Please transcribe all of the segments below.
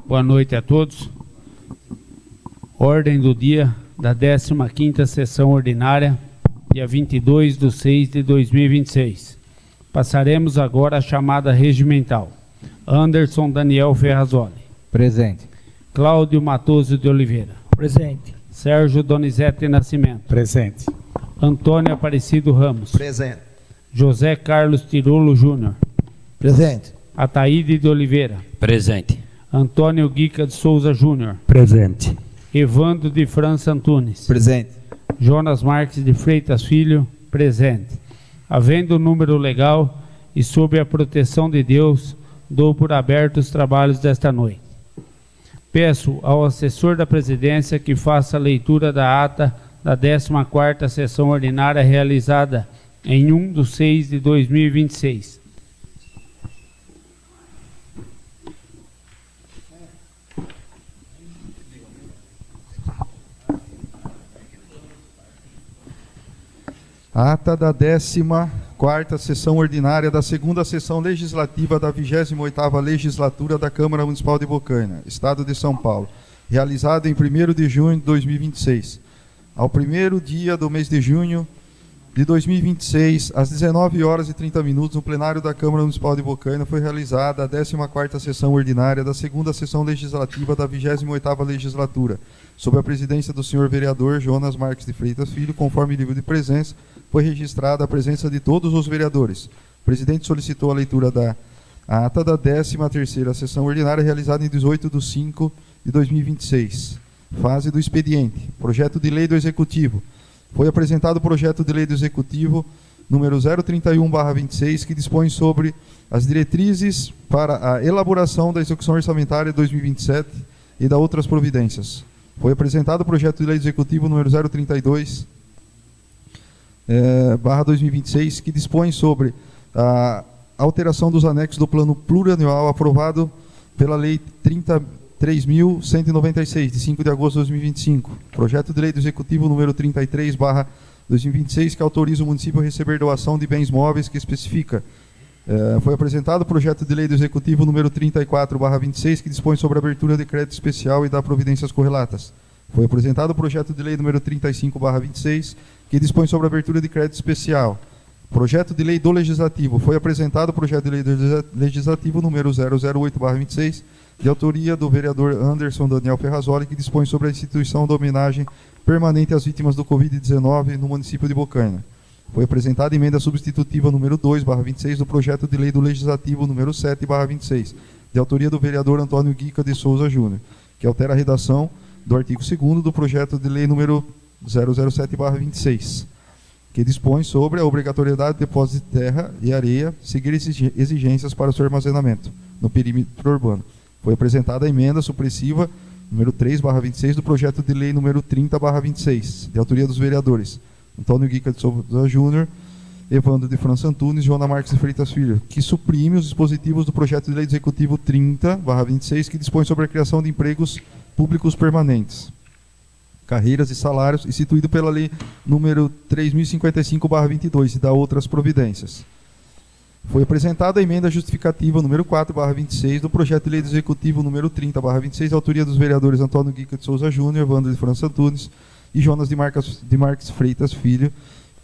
Boa noite a todos. Ordem do dia da 15ª sessão ordinária, dia 22/6/2026. Passaremos agora a chamada regimental. Anderson Daniel Ferrazoli. Presente. Cláudio Matoso de Oliveira. Presente. Sérgio Donizete Nascimento. Presente. Antônio Aparecido Ramos. Presente. José Carlos Tirolo Júnior. Presente. Ataíde de Oliveira. Presente. Antônio Guica de Souza Júnior. Presente. Evandro de França Antunes. Presente. Jonas Marques de Freitas Filho. Presente. Havendo o número legal e sob a proteção de Deus, dou por aberto os trabalhos desta noite. Peço ao assessor da presidência que faça a leitura da ata da 14ª sessão ordinária realizada em 1/6/2026. Ata da 14ª sessão ordinária da segunda sessão legislativa da 28ª legislatura da Câmara Municipal de Bocaina, Estado de São Paulo, realizada em 1º de junho de 2026. Ao primeiro dia do mês de junho de 2026, às 19h30, no plenário da Câmara Municipal de Bocaina, foi realizada a 14ª sessão ordinária da segunda sessão legislativa da 28ª legislatura, sob a presidência do senhor vereador Jonas Marques de Freitas Filho, conforme livro de presença, foi registrada a presença de todos os vereadores. O presidente solicitou a leitura da ata da 13ª sessão ordinária realizada em 18/5/2026. Fase do expediente. Projeto de lei do Executivo. Foi apresentado o projeto de lei do Executivo número 031/26, que dispõe sobre as diretrizes para a elaboração da execução orçamentária de 2027 e da outras providências. Foi apresentado o projeto de lei do Executivo número 032/2026, que dispõe sobre a alteração dos anexos do plano plurianual aprovado pela Lei 33.196, de 5 de agosto de 2025. Projeto de lei do Executivo número 33/2026, que autoriza o município a receber doação de bens móveis, que especifica. Foi apresentado o projeto de lei do Executivo número 34/26, que dispõe sobre a abertura de crédito especial e dá providências correlatas. Foi apresentado o projeto de lei número 35/26, que dispõe sobre a abertura de crédito especial. Projeto de lei do Legislativo. Foi apresentado o projeto de lei do Legislativo número 008/26, de autoria do vereador Anderson Daniel Ferrazoli, que dispõe sobre a instituição da homenagem permanente às vítimas do Covid-19 no município de Bocaina. Foi apresentada a emenda substitutiva número 2/26 do projeto de lei do Legislativo número 7/26, de autoria do vereador Antônio Guica de Souza Júnior, que altera a redação do artigo 2º do projeto de lei número 007/26, que dispõe sobre a obrigatoriedade de depósito de terra e areia, seguir exigências para o seu armazenamento no perímetro urbano. Foi apresentada a emenda supressiva número 3/26 do projeto de lei número 30/26, de autoria dos vereadores Antônio Guica de Souza Júnior, Evandro de França Antunes e Jonas Marques de Freitas Filho, que suprime os dispositivos do projeto de lei do Executivo 30/26, que dispõe sobre a criação de empregos públicos permanentes, carreiras e salários, instituído pela lei número 3055/22 e da outras providências. Foi apresentada a emenda justificativa número 4/26 do projeto de lei do Executivo número 30/26, de autoria dos vereadores Antônio Guica de Souza Júnior, Evandro de França Antunes e Jonas de Marques Freitas Filho,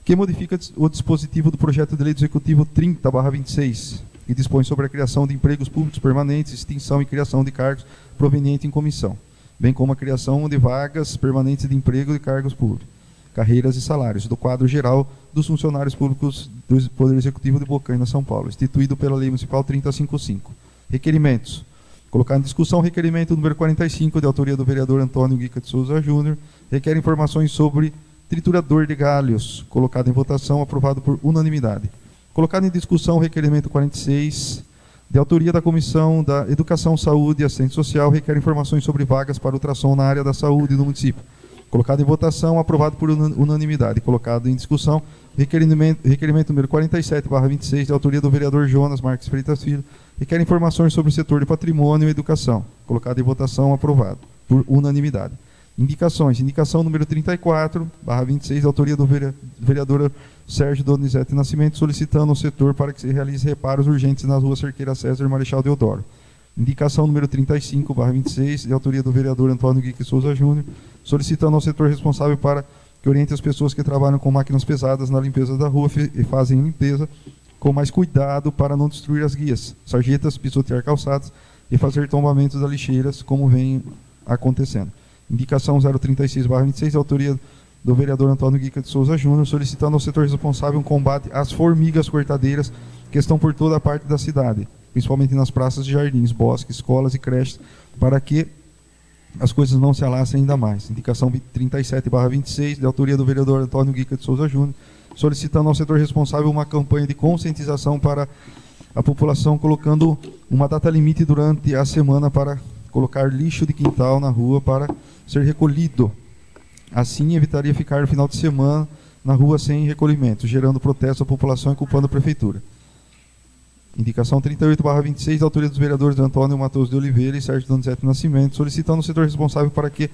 que modifica o dispositivo do projeto de lei do Executivo 30/26, e dispõe sobre a criação de empregos públicos permanentes, extinção e criação de cargos provenientes em comissão, bem como a criação de vagas permanentes de emprego e cargos públicos, carreiras e salários, do quadro geral dos funcionários públicos do Poder Executivo de Bocaina, São Paulo, instituído pela Lei Municipal 3055. Requerimentos. Colocar em discussão o requerimento número 45, de autoria do vereador Antônio Guica de Souza Júnior, requer informações sobre triturador de galhos. Colocado em votação, aprovado por unanimidade. Colocado em discussão o requerimento 46, de autoria da Comissão da Educação, Saúde e Assistência Social, requer informações sobre vagas para ultrassom na área da saúde no município. Colocado em votação, aprovado por unanimidade. Colocado em discussão, requerimento número 47/26, de autoria do vereador Jonas Marques Freitas Filho, requer informações sobre o setor de patrimônio e educação. Colocado em votação, aprovado por unanimidade. Indicações. Indicação número 34/26, de autoria do vereador Sérgio Donizete Nascimento, solicitando ao setor para que se realize reparos urgentes nas ruas Cerqueira César e Marechal Deodoro. Indicação número 35/26, de autoria do vereador Antônio Guique Souza Júnior, solicitando ao setor responsável para que oriente as pessoas que trabalham com máquinas pesadas na limpeza da rua e fazem limpeza com mais cuidado para não destruir as guias, sarjetas, pisotear calçados e fazer tombamentos das lixeiras, como vem acontecendo. Indicação 036/26, de autoria do vereador Antônio Guica de Souza Júnior, solicitando ao setor responsável um combate às formigas cortadeiras que estão por toda a parte da cidade, principalmente nas praças de jardins, bosques, escolas e creches, para que as coisas não se alastrem ainda mais. Indicação 37/26, de autoria do vereador Antônio Guica de Souza Júnior, solicitando ao setor responsável uma campanha de conscientização para a população, colocando uma data limite durante a semana para colocar lixo de quintal na rua para ser recolhido. Assim, evitaria ficar no final de semana na rua sem recolhimento, gerando protesto à população e culpando a prefeitura. Indicação 38/26, da autoria dos vereadores Antônio Matos de Oliveira e Sérgio Donizete Nascimento, solicitando ao setor responsável para que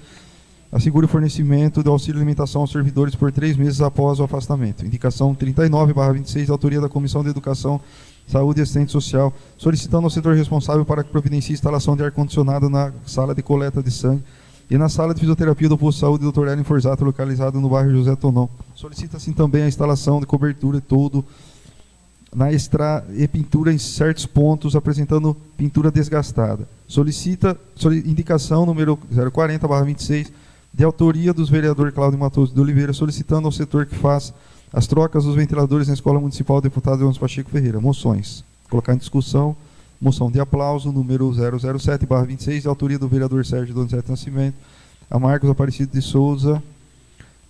assegure o fornecimento de auxílio alimentação aos servidores por 3 meses após o afastamento. Indicação 39/26, da autoria da Comissão de Educação, Saúde e Assistência Social, solicitando ao setor responsável para que providencie instalação de ar-condicionado na sala de coleta de sangue e na sala de fisioterapia do posto de saúde Dr. Hélio Forzato, localizado no bairro José Tonon. Solicita-se também a instalação de cobertura e todo e pintura em certos pontos, apresentando pintura desgastada. Indicação número 040/26, de autoria dos vereadores Cláudio Matos de Oliveira, solicitando ao setor que faz as trocas dos ventiladores na Escola Municipal do deputado Leôncio Pacheco Ferreira. Moções. Colocar em discussão. Moção de aplauso, número 007/26, de autoria do vereador Sérgio Donizete Nascimento, a Marcos Aparecido de Souza,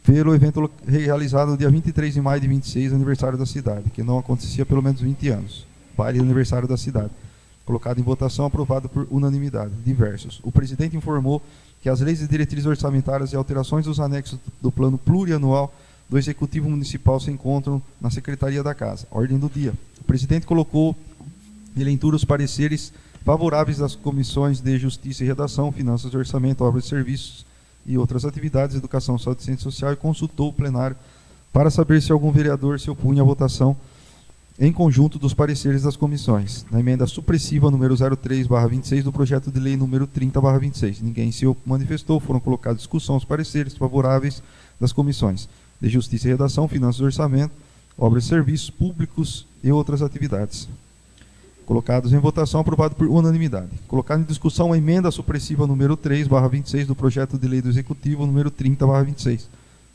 pelo evento realizado no dia 23 de maio de 26, aniversário da cidade, que não acontecia há pelo menos 20 anos. Baile de aniversário da cidade. Colocado em votação, aprovado por unanimidade. Diversos. O presidente informou que as leis e diretrizes orçamentárias e alterações dos anexos do plano plurianual do Executivo Municipal se encontram na Secretaria da Casa. Ordem do dia. O presidente colocou de leitura os pareceres favoráveis das comissões de Justiça e Redação, Finanças e Orçamento, Obras e Serviços e outras atividades, Educação, Saúde e Ciência Social, e consultou o plenário para saber se algum vereador se opunha à votação em conjunto dos pareceres das comissões. Na emenda supressiva número 03/26 do projeto de lei número 30/26. Ninguém se manifestou, foram colocados em discussão os pareceres favoráveis das comissões de Justiça e Redação, Finanças e Orçamento, Obras e Serviços Públicos e outras atividades. Colocados em votação, aprovado por unanimidade. Colocado em discussão a emenda supressiva número 3/26 do projeto de lei do Executivo número 30/26.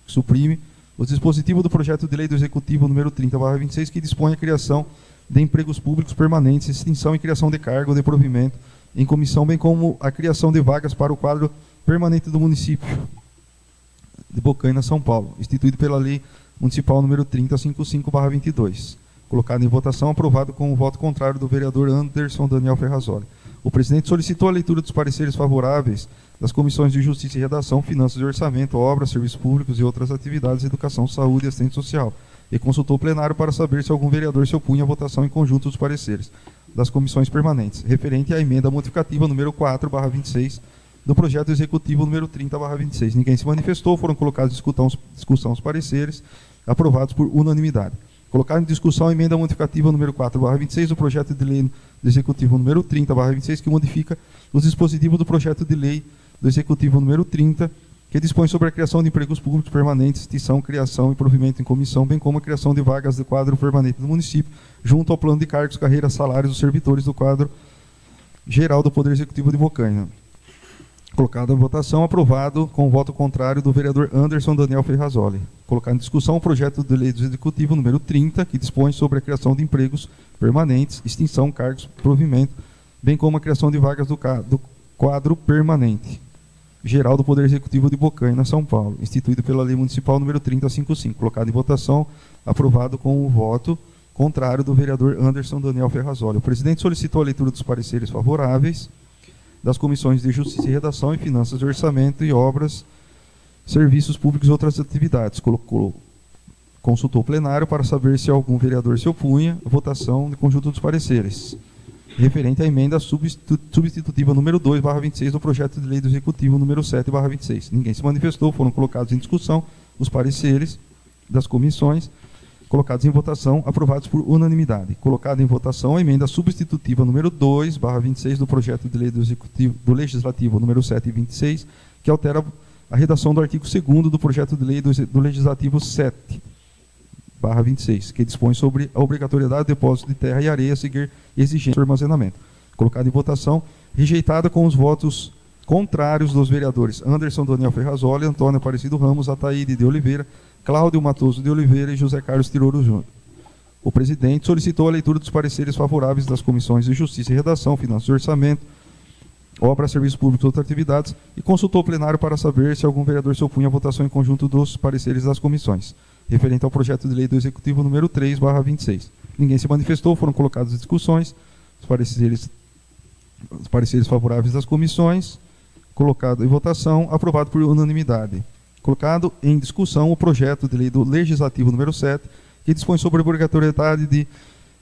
Suprime os dispositivos do projeto de lei do Executivo número 30/26, que dispõe a criação de empregos públicos permanentes, extinção e criação de cargo de provimento em comissão, bem como a criação de vagas para o quadro permanente do município de Bocaina, São Paulo, instituído pela Lei Municipal número 3055/22. Colocado em votação, aprovado com o voto contrário do vereador Anderson Daniel Ferrazoli. O presidente solicitou a leitura dos pareceres favoráveis das comissões de Justiça e Redação, Finanças e Orçamento, Obras, Serviços Públicos e outras atividades, Educação, Saúde e Assistência Social, e consultou o plenário para saber se algum vereador se opunha à votação em conjunto dos pareceres das comissões permanentes, referente à emenda modificativa número 4/26 do projeto executivo número 30/26. Ninguém se manifestou, foram colocados em discussão os pareceres, aprovados por unanimidade. Colocado em discussão a emenda modificativa número 4/26 do projeto de lei do Executivo número 30/26, que modifica os dispositivos do projeto de lei do Executivo número 30, que dispõe sobre a criação de empregos públicos permanentes, extinção, criação e provimento em comissão, bem como a criação de vagas de quadro permanente do município, junto ao plano de cargos, carreiras, salários dos servidores do quadro geral do Poder Executivo de Bocaina. Colocado em votação, aprovado com o voto contrário do vereador Anderson Daniel Ferrazoli. Colocado em discussão o projeto de lei do Executivo número 30, que dispõe sobre a criação de empregos permanentes, extinção, cargos, provimento, bem como a criação de vagas do quadro permanente geral do Poder Executivo de Bocaina, São Paulo, instituído pela Lei Municipal número 3055. Colocado em votação, aprovado com o voto contrário do vereador Anderson Daniel Ferrazoli. O presidente solicitou a leitura dos pareceres favoráveis das comissões de Justiça e Redação e Finanças e Orçamento e Obras, Serviços Públicos e outras atividades. Consultou o plenário para saber se algum vereador se opunha à votação de conjunto dos pareceres, referente à emenda substitutiva número 2/26 do projeto de lei do Executivo número 7/26. Ninguém se manifestou, foram colocados em discussão os pareceres das comissões Colocados em votação, aprovados por unanimidade. Colocada em votação a emenda substitutiva número 2/26 do projeto de lei do Legislativo número 726, que altera a redação do artigo 2º do projeto de lei do Legislativo 7/26, que dispõe sobre a obrigatoriedade do depósito de terra e areia a seguir exigências de armazenamento. Colocada em votação, rejeitada com os votos contrários dos vereadores Anderson Daniel Ferrazoli, Antônio Aparecido Ramos, Ataíde de Oliveira, Cláudio Matoso de Oliveira e José Carlos Tiroro Júnior. O presidente solicitou a leitura dos pareceres favoráveis das comissões de Justiça e Redação, Finanças e Orçamento, Obras, Serviços Públicos e outras atividades e consultou o plenário para saber se algum vereador se opunha à votação em conjunto dos pareceres das comissões, referente ao projeto de lei do Executivo número 3/26. Ninguém se manifestou, foram colocadas as discussões, os pareceres favoráveis das comissões, colocado em votação, aprovado por unanimidade. Colocado em discussão o projeto de lei do Legislativo número 7, que dispõe sobre a obrigatoriedade de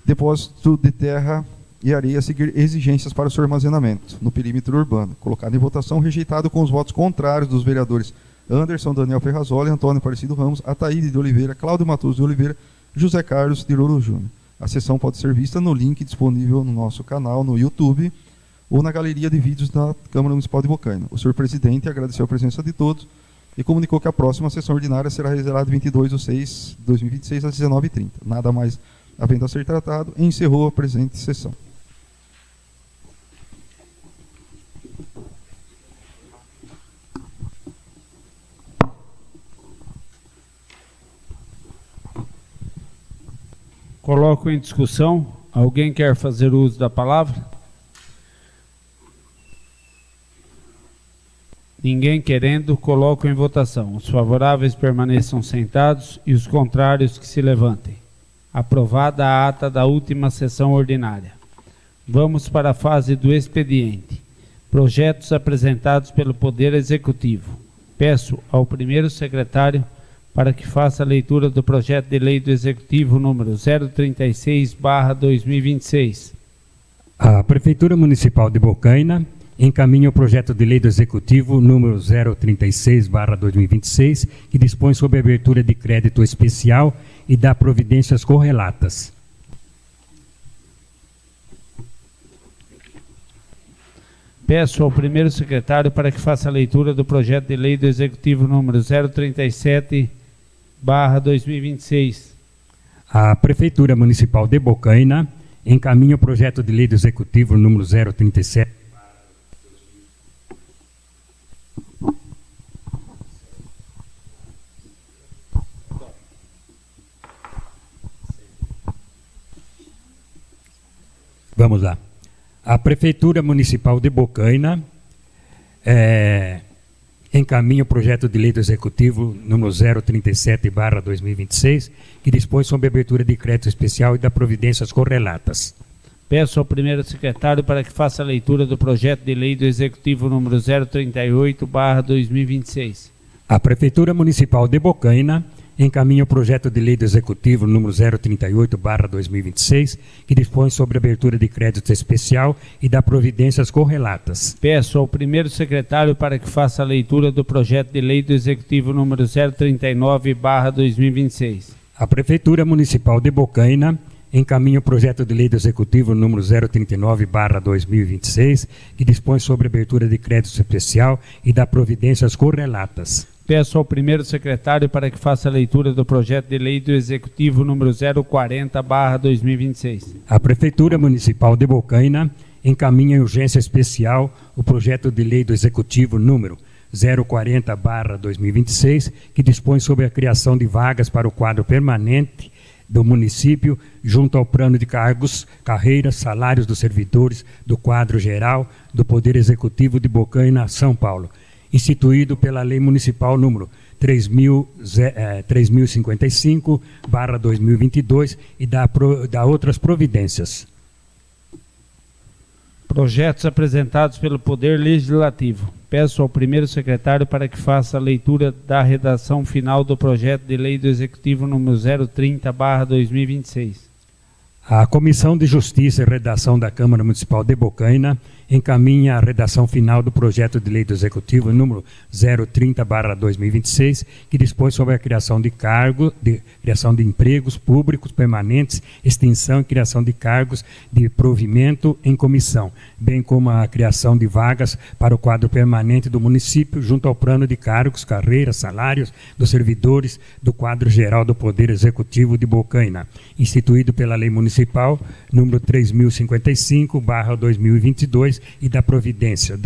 depósito de terra e areia a seguir exigências para o seu armazenamento no perímetro urbano. Colocado em votação, rejeitado com os votos contrários dos vereadores Anderson Daniel Ferrazoli, Antônio Aparecido Ramos, Ataíde de Oliveira, Cláudio Matoso de Oliveira, José Carlos Tiroro Júnior. A sessão pode ser vista no link disponível no nosso canal no YouTube ou na galeria de vídeos da Câmara Municipal de Bocaina. O senhor presidente agradeceu a presença de todos e comunicou que a próxima sessão ordinária será realizada 22/6/2026 às 19h30. Nada mais havendo a ser tratado, encerrou a presente sessão. Coloco em discussão. Alguém quer fazer uso da palavra? Ninguém querendo, coloco em votação. Os favoráveis permaneçam sentados e os contrários que se levantem. Aprovada a ata da última sessão ordinária. Vamos para a fase do expediente. Projetos apresentados pelo Poder Executivo. Peço ao primeiro secretário para que faça a leitura do projeto de lei do Executivo número 036/2026. A Prefeitura Municipal de Bocaina encaminha o projeto de lei do Executivo número 036/2026, que dispõe sobre a abertura de crédito especial e dá providências correlatas. Peço ao primeiro secretário para que faça a leitura do projeto de lei do Executivo número 037/2026. A Prefeitura Municipal de Bocaina encaminha o projeto de lei do Executivo número 037. Vamos lá. A Prefeitura Municipal de Bocaina encaminha o projeto de lei do Executivo número 037/2026, que dispõe sobre a abertura de crédito especial e dá providências correlatas. Peço ao primeiro secretário para que faça a leitura do projeto de lei do Executivo número 038/2026. A Prefeitura Municipal de Bocaina encaminha o projeto de lei do Executivo número 038/2026, que dispõe sobre a abertura de crédito especial e dá providências correlatas. Peço ao primeiro secretário para que faça a leitura do projeto de lei do Executivo número 039/2026. A Prefeitura Municipal de Bocaina encaminha o projeto de lei do Executivo número 039/2026, que dispõe sobre a abertura de crédito especial e dá providências correlatas. Peço ao primeiro secretário para que faça a leitura do projeto de lei do Executivo número 040/2026. A Prefeitura Municipal de Bocaina encaminha em urgência especial o projeto de lei do Executivo número 040/2026, que dispõe sobre a criação de vagas para o quadro permanente do município, junto ao plano de cargos, carreiras, salários dos servidores do quadro geral do Poder Executivo de Bocaina, São Paulo, instituído pela Lei Municipal número 3055/2022 e dá outras providências. Projetos apresentados pelo Poder Legislativo. Peço ao primeiro secretário para que faça a leitura da redação final do projeto de lei do Executivo número 030/2026. A Comissão de Justiça e Redação da Câmara Municipal de Bocaina encaminha a redação final do projeto de lei do Executivo número 030/2026, que dispõe sobre a criação de criação de empregos públicos permanentes, extinção e criação de cargos de provimento em comissão, bem como a criação de vagas para o quadro permanente do município, junto ao plano de cargos, carreiras, salários dos servidores do quadro geral do Poder Executivo de Bocaina, instituído pela Lei Municipal número 3055/2022 e da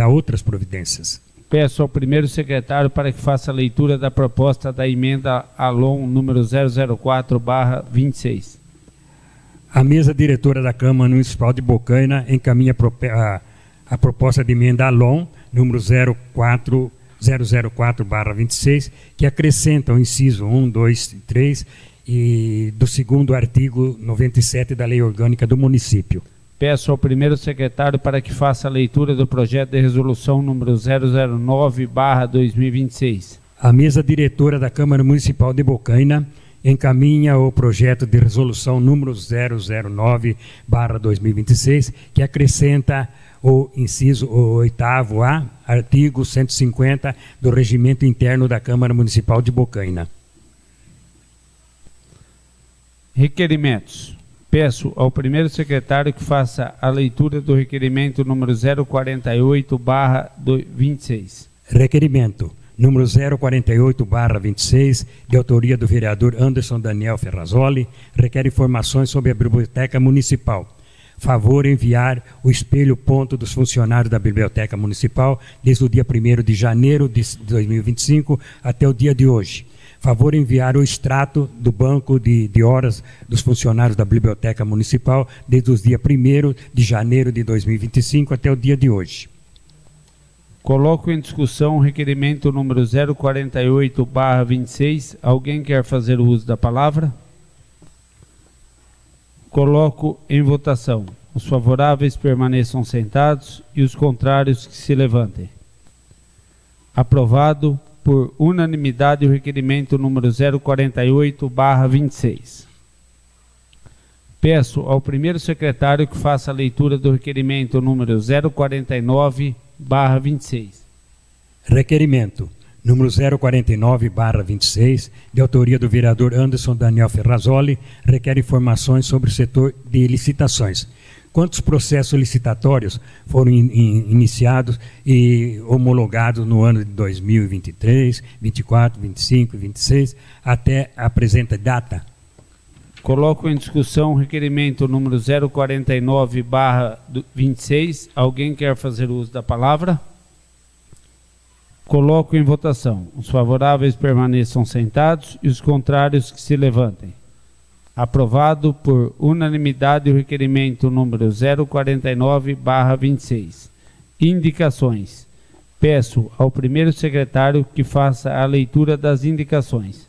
outras providências. Peço ao primeiro secretário para que faça a leitura da proposta da emenda ALON número 004/26. A mesa diretora da Câmara Municipal de Bocaina encaminha a proposta de emenda ALON número 004/26, que acrescenta o inciso 1, 2 e 3 e do segundo artigo 97 da Lei Orgânica do Município. Peço ao primeiro secretário para que faça a leitura do projeto de resolução número 009/2026. A mesa diretora da Câmara Municipal de Bocaina encaminha o projeto de resolução número 009/2026, que acrescenta o inciso 8º-A, artigo 150 do Regimento Interno da Câmara Municipal de Bocaina. Requerimentos. Peço ao primeiro secretário que faça a leitura do requerimento número 048/26. Requerimento número 048/26, de autoria do vereador Anderson Daniel Ferrazoli, requer informações sobre a Biblioteca Municipal. Favor enviar o espelho ponto dos funcionários da Biblioteca Municipal desde o dia 1º de janeiro de 2025 até o dia de hoje. Favor enviar o extrato do banco de horas dos funcionários da Biblioteca Municipal desde os dias 1º de janeiro de 2025 até o dia de hoje. Coloco em discussão o requerimento número 048/26. Alguém quer fazer o uso da palavra? Coloco em votação. Os favoráveis permaneçam sentados e os contrários que se levantem. Aprovado por unanimidade o requerimento número 048/26. Peço ao primeiro secretário que faça a leitura do requerimento número 049/26. Requerimento número 049/26, de autoria do vereador Anderson Daniel Ferrazoli, requer informações sobre o setor de licitações. Quantos processos licitatórios foram iniciados e homologados no ano de 2023, 24, 25 e 26, até a presente data? Coloco em discussão o requerimento número 049/26. Alguém quer fazer uso da palavra? Coloco em votação. Os favoráveis permaneçam sentados e os contrários que se levantem. Aprovado por unanimidade o requerimento número 049/26. Indicações. Peço ao primeiro secretário que faça a leitura das indicações.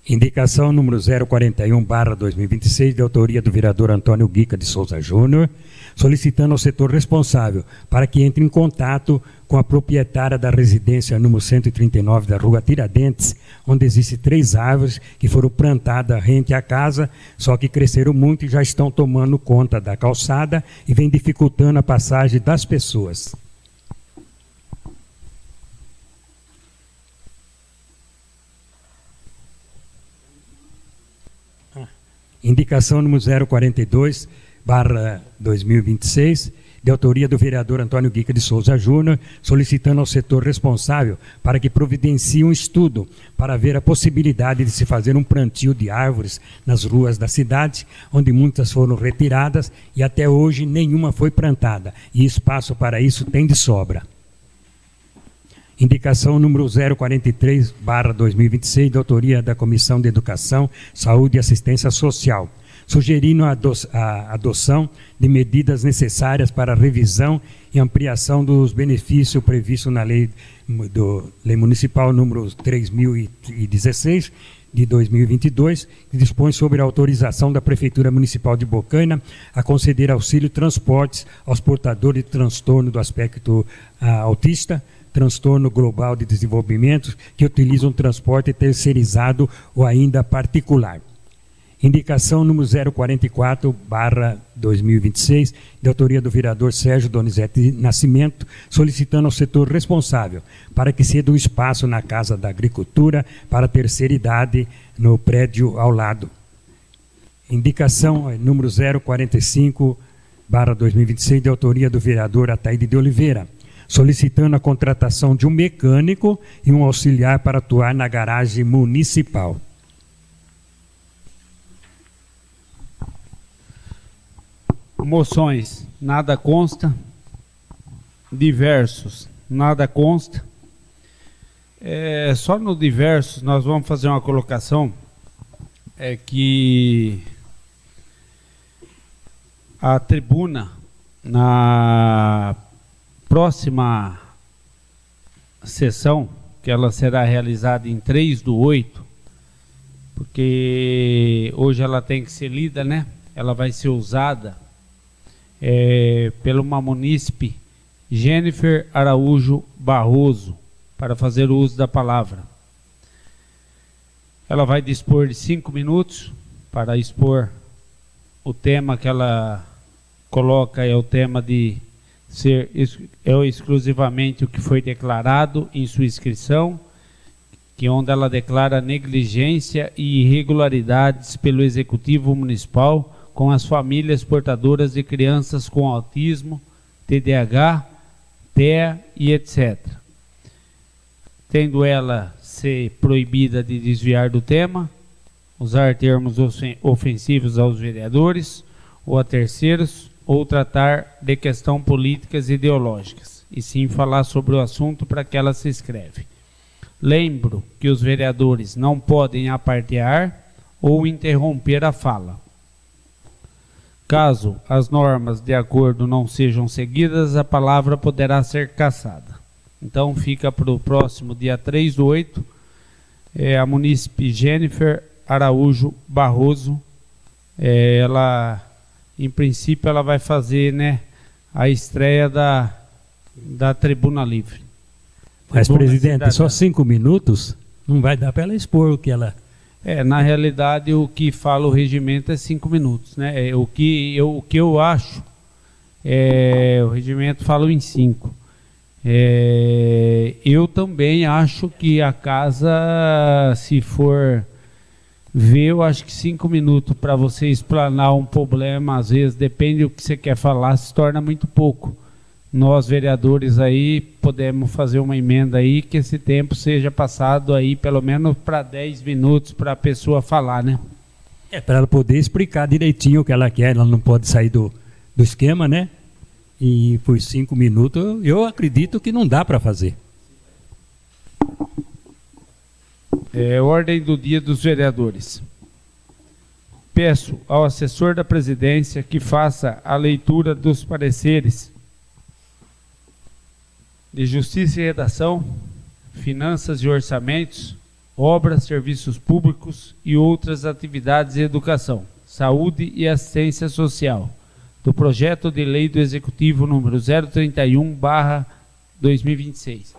Indicação número 041/2026, de autoria do vereador Antônio Guica de Souza Júnior, solicitando ao setor responsável para que entre em contato com a proprietária da residência número 139 da Rua Tiradentes, onde existem 3 árvores que foram plantadas rente à casa, só que cresceram muito e já estão tomando conta da calçada e vem dificultando a passagem das pessoas. Indicação número 042/2026, de autoria do vereador Antônio Guica de Souza Júnior, solicitando ao setor responsável para que providencie um estudo para ver a possibilidade de se fazer um plantio de árvores nas ruas da cidade, onde muitas foram retiradas e até hoje nenhuma foi plantada, e espaço para isso tem de sobra. Indicação número 043/2026, de autoria da Comissão de Educação, Saúde e Assistência Social, sugerindo a adoção de medidas necessárias para a revisão e ampliação dos benefícios previstos na Lei Municipal número 3016, de 2022, que dispõe sobre a autorização da Prefeitura Municipal de Bocaina a conceder auxílio transportes aos portadores de transtorno do aspecto autista, transtorno global de desenvolvimento, que utilizam transporte terceirizado ou ainda particular. Indicação número 044/2026, de autoria do vereador Sérgio Donizete Nascimento, solicitando ao setor responsável para que ceda um espaço na Casa da Agricultura para a terceira idade no prédio ao lado. Indicação número 045/2026, de autoria do vereador Ataíde de Oliveira, solicitando a contratação de um mecânico e um auxiliar para atuar na garagem municipal. Moções, nada consta. Diversos, nada consta. Só no diversos nós vamos fazer uma colocação, que a tribuna, na próxima sessão, que ela será realizada em 3/8, porque hoje ela tem que ser lida, né? Ela vai ser usada pela uma munícipe, Jennifer Araújo Barroso, para fazer o uso da palavra. Ela vai dispor de 5 minutos para expor o tema que ela coloca, o tema de ser exclusivamente o que foi declarado em sua inscrição, que onde ela declara negligência e irregularidades pelo Executivo Municipal com as famílias portadoras de crianças com autismo, TDAH, TEA e etc. Tendo ela ser proibida de desviar do tema, usar termos ofensivos aos vereadores ou a terceiros, ou tratar de questões políticas e ideológicas, e sim falar sobre o assunto para que ela se inscreve. Lembro que os vereadores não podem apartear ou interromper a fala. Caso as normas de acordo não sejam seguidas, a palavra poderá ser cassada. Então fica para o próximo dia 3/8, a munícipe Jennifer Araújo Barroso. Ela, em princípio, ela vai fazer, né, a estreia da Tribuna Livre. Mas, presidente, só 5 minutos não vai dar para ela expor o que ela... Na realidade, o que fala o regimento é 5 minutos, né? O que eu acho, o regimento fala em 5. Eu também acho que a casa, se for ver, eu acho que 5 minutos para você explanar um problema, às vezes, depende do que você quer falar, se torna muito pouco. Nós, vereadores, aí podemos fazer uma emenda aí que esse tempo seja passado aí pelo menos para 10 minutos para a pessoa falar, né? Para ela poder explicar direitinho o que ela quer, ela não pode sair do esquema, né? E por 5 minutos eu acredito que não dá para fazer. Ordem do dia dos vereadores. Peço ao assessor da presidência que faça a leitura dos pareceres de Justiça e Redação, Finanças e Orçamentos, Obras, Serviços Públicos e outras atividades de educação, saúde e assistência social, do projeto de lei do Executivo número 031/2026.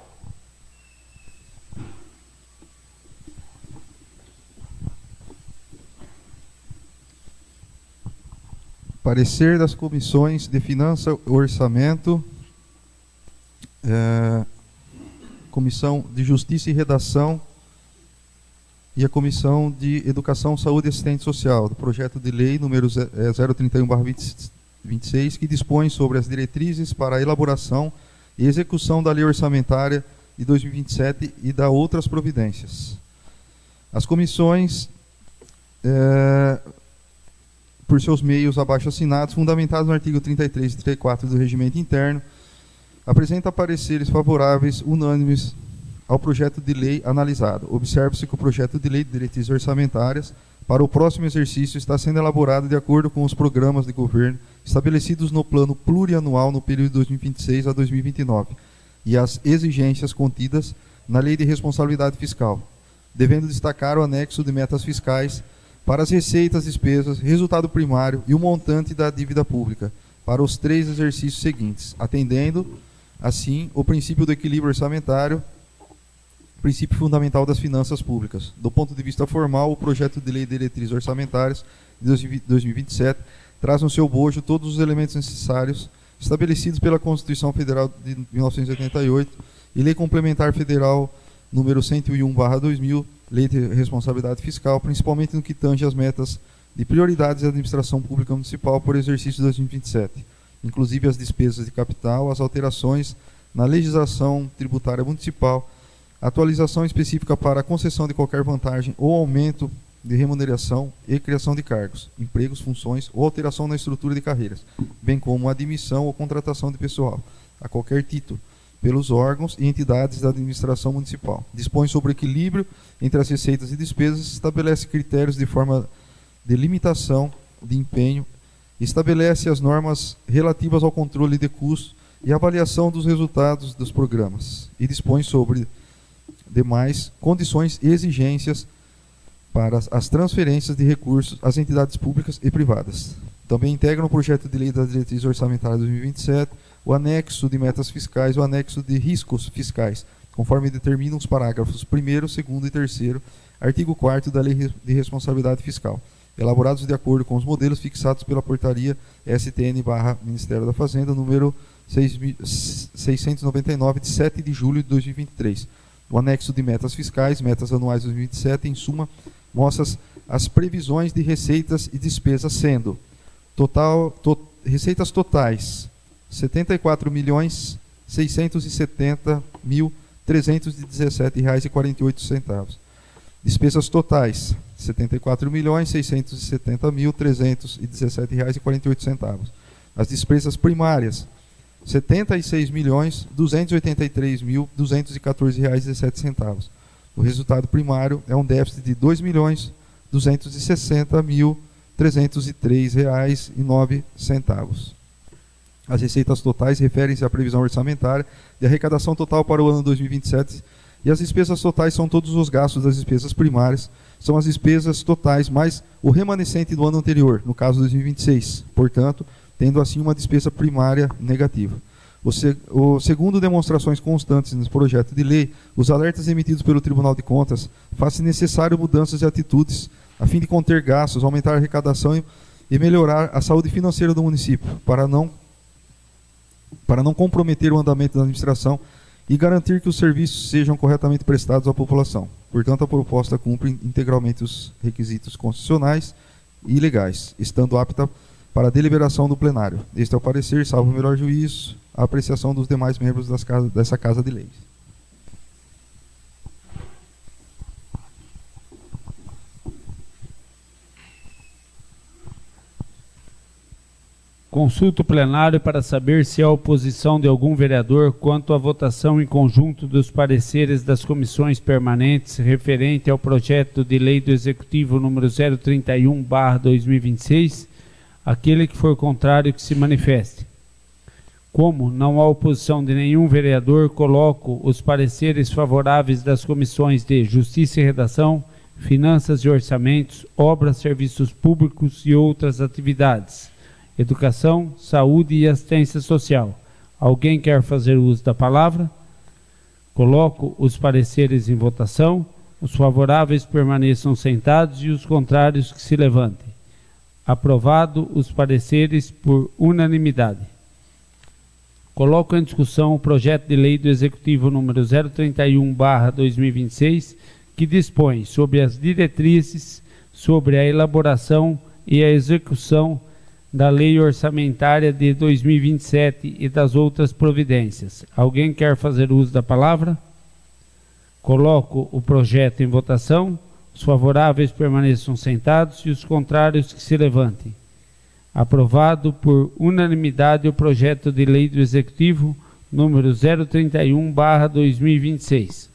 Parecer das comissões de Finanças e Orçamento, Comissão de Justiça e Redação e a Comissão de Educação, Saúde e Assistência Social, do projeto de lei número 031/26, que dispõe sobre as diretrizes para a elaboração e execução da Lei Orçamentária de 2027 e da outras providências. As comissões, por seus meios abaixo assinados, fundamentados no artigo 33 e 34 do Regimento Interno, apresenta pareceres favoráveis unânimes ao projeto de lei analisado. Observe-se que o projeto de lei de diretrizes orçamentárias para o próximo exercício está sendo elaborado de acordo com os programas de governo estabelecidos no plano plurianual no período de 2026 a 2029 e as exigências contidas na Lei de Responsabilidade Fiscal, devendo destacar o anexo de metas fiscais para as receitas, despesas, resultado primário e o montante da dívida pública para os 3 exercícios seguintes, atendendo, assim, o princípio do equilíbrio orçamentário princípio fundamental das finanças públicas. Do ponto de vista formal, o projeto de lei de diretrizes orçamentárias de 2027 traz no seu bojo todos os elementos necessários estabelecidos pela Constituição Federal de 1988 e Lei Complementar Federal número 101/2000, Lei de Responsabilidade Fiscal, principalmente no que tange às metas de prioridades da administração pública municipal por exercício de 2027, inclusive as despesas de capital, as alterações na legislação tributária municipal, atualização específica para a concessão de qualquer vantagem ou aumento de remuneração e criação de cargos, empregos, funções ou alteração na estrutura de carreiras, bem como admissão ou contratação de pessoal, a qualquer título, pelos órgãos e entidades da administração municipal. Dispõe sobre o equilíbrio entre as receitas e despesas, estabelece critérios de forma de limitação de empenho, estabelece as normas relativas ao controle de custos e avaliação dos resultados dos programas e dispõe sobre demais condições e exigências para as transferências de recursos às entidades públicas e privadas. Também integra no projeto de lei das diretrizes orçamentárias de 2027 o anexo de metas fiscais e o anexo de riscos fiscais, conforme determinam os parágrafos 1º, 2º e 3º, artigo 4º da Lei de Responsabilidade Fiscal, elaborados de acordo com os modelos fixados pela portaria STN/Ministério da Fazenda, número 699, de 7 de julho de 2023. O anexo de metas fiscais, metas anuais de 2027, em suma, mostra as previsões de receitas e despesas, sendo receitas totais R$ 74.670.317,48. Despesas totais R$ 74.670.317,48. As despesas primárias R$ 76.283.214,17. O resultado primário é um déficit de R$ 2.260.303,09. As receitas totais referem-se à previsão orçamentária de arrecadação total para o ano 2027 e as despesas totais são todos os gastos das despesas primárias, são as despesas totais mais o remanescente do ano anterior, no caso 2026, portanto, tendo assim uma despesa primária negativa. Segundo demonstrações constantes nesse projeto de lei, os alertas emitidos pelo Tribunal de Contas fazem necessário mudanças de atitudes a fim de conter gastos, aumentar a arrecadação e melhorar a saúde financeira do município, para não comprometer o andamento da administração e garantir que os serviços sejam corretamente prestados à população. Portanto, a proposta cumpre integralmente os requisitos constitucionais e legais, estando apta para a deliberação do plenário. Este é o parecer, salvo o melhor juízo, a apreciação dos demais membros dessa Casa de Leis. Consulta o plenário para saber se há oposição de algum vereador quanto à votação em conjunto dos pareceres das comissões permanentes referente ao projeto de lei do Executivo número 031/2026, aquele que for contrário que se manifeste. Como não há oposição de nenhum vereador, coloco os pareceres favoráveis das comissões de Justiça e Redação, Finanças e Orçamentos, Obras, Serviços Públicos e outras atividades, Educação, Saúde e Assistência Social. Alguém quer fazer uso da palavra? Coloco os pareceres em votação. Os favoráveis permaneçam sentados e os contrários que se levantem. Aprovado os pareceres por unanimidade. Coloco em discussão o projeto de lei do Executivo número 031/2026, que dispõe sobre as diretrizes sobre a elaboração e a execução da Lei Orçamentária de 2027 e das outras providências. Alguém quer fazer uso da palavra? Coloco o projeto em votação. Os favoráveis permaneçam sentados e os contrários que se levantem. Aprovado por unanimidade o projeto de lei do Executivo número 031/2026.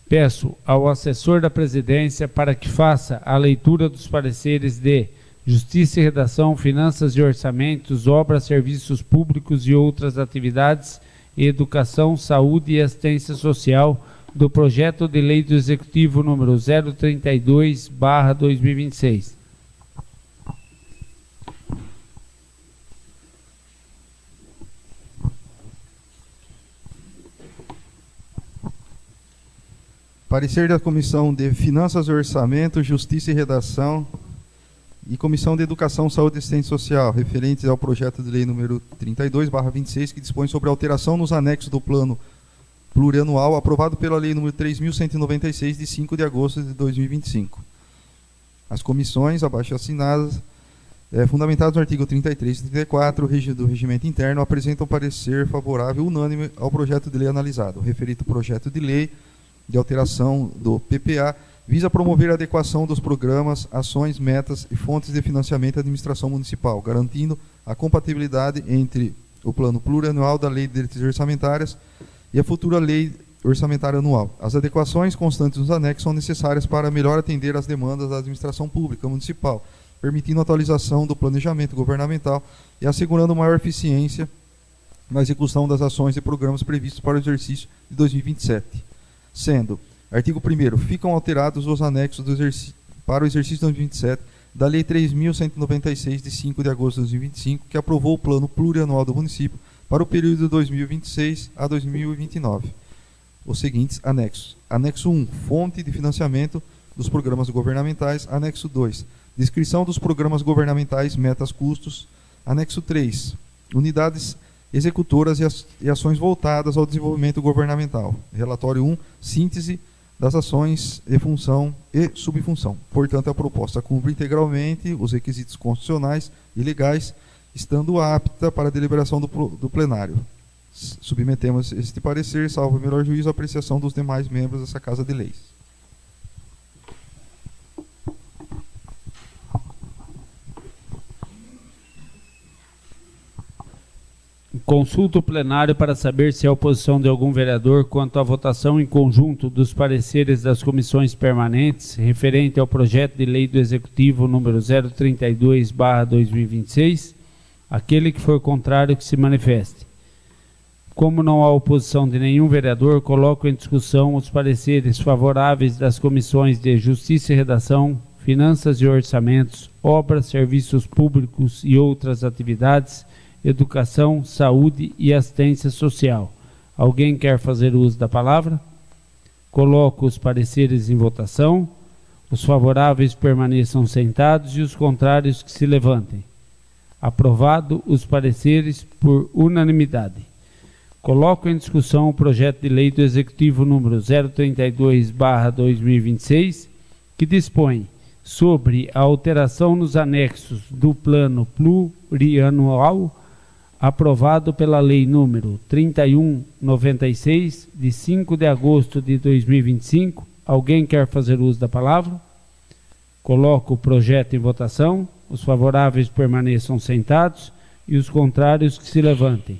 Peço ao assessor da presidência para que faça a leitura dos pareceres de Justiça e Redação, Finanças e Orçamentos, Obras, Serviços Públicos e outras atividades, Educação, Saúde e Assistência Social do projeto de lei do Executivo número 032/2026. Parecer da Comissão de Finanças e Orçamento, Justiça e Redação e Comissão de Educação, Saúde e Assistência Social, referentes ao projeto de lei número 32/26, que dispõe sobre alteração nos anexos do plano plurianual aprovado pela lei número 3.196, de 5 de agosto de 2025. As comissões abaixo assinadas, fundamentadas no artigo 33 e 34 do Regimento Interno, apresentam parecer favorável unânime ao projeto de lei analisado. O referido projeto de lei de alteração do PPA visa promover a adequação dos programas, ações, metas e fontes de financiamento da administração municipal, garantindo a compatibilidade entre o plano plurianual da Lei de Diretrizes Orçamentárias e a futura Lei Orçamentária Anual. As adequações constantes nos anexos são necessárias para melhor atender às demandas da administração pública municipal, permitindo a atualização do planejamento governamental e assegurando maior eficiência na execução das ações e programas previstos para o exercício de 2027. Sendo, artigo 1º, ficam alterados os anexos para o exercício de 2027 da Lei 3.196, de 5 de agosto de 2025, que aprovou o Plano Plurianual do Município para o período de 2026 a 2029. Os seguintes anexos. Anexo 1, fonte de financiamento dos programas governamentais. Anexo 2, descrição dos programas governamentais, metas, custos. Anexo 3, unidades executoras e ações voltadas ao desenvolvimento governamental. Relatório 1, síntese das ações e função e subfunção. Portanto, a proposta cumpre integralmente os requisitos constitucionais e legais, estando apta para a deliberação do plenário. Submetemos este parecer, salvo o melhor juízo, a apreciação dos demais membros dessa Casa de Leis. Consulta o plenário para saber se há oposição de algum vereador quanto à votação em conjunto dos pareceres das comissões permanentes referente ao projeto de lei do Executivo número 032/2026. Aquele que for contrário, que se manifeste. Como não há oposição de nenhum vereador, coloco em discussão os pareceres favoráveis das comissões de Justiça e Redação, Finanças e Orçamentos, Obras, Serviços Públicos e outras atividades, Educação, Saúde e Assistência Social. Alguém quer fazer uso da palavra? Coloco os pareceres em votação. Os favoráveis permaneçam sentados e os contrários que se levantem. Aprovado os pareceres por unanimidade. Coloco em discussão o projeto de lei do Executivo número 032/2026, que dispõe sobre a alteração nos anexos do Plano Plurianual aprovado pela Lei número 3196, de 5 de agosto de 2025. Alguém quer fazer uso da palavra? Coloco o projeto em votação. Os favoráveis permaneçam sentados e os contrários que se levantem.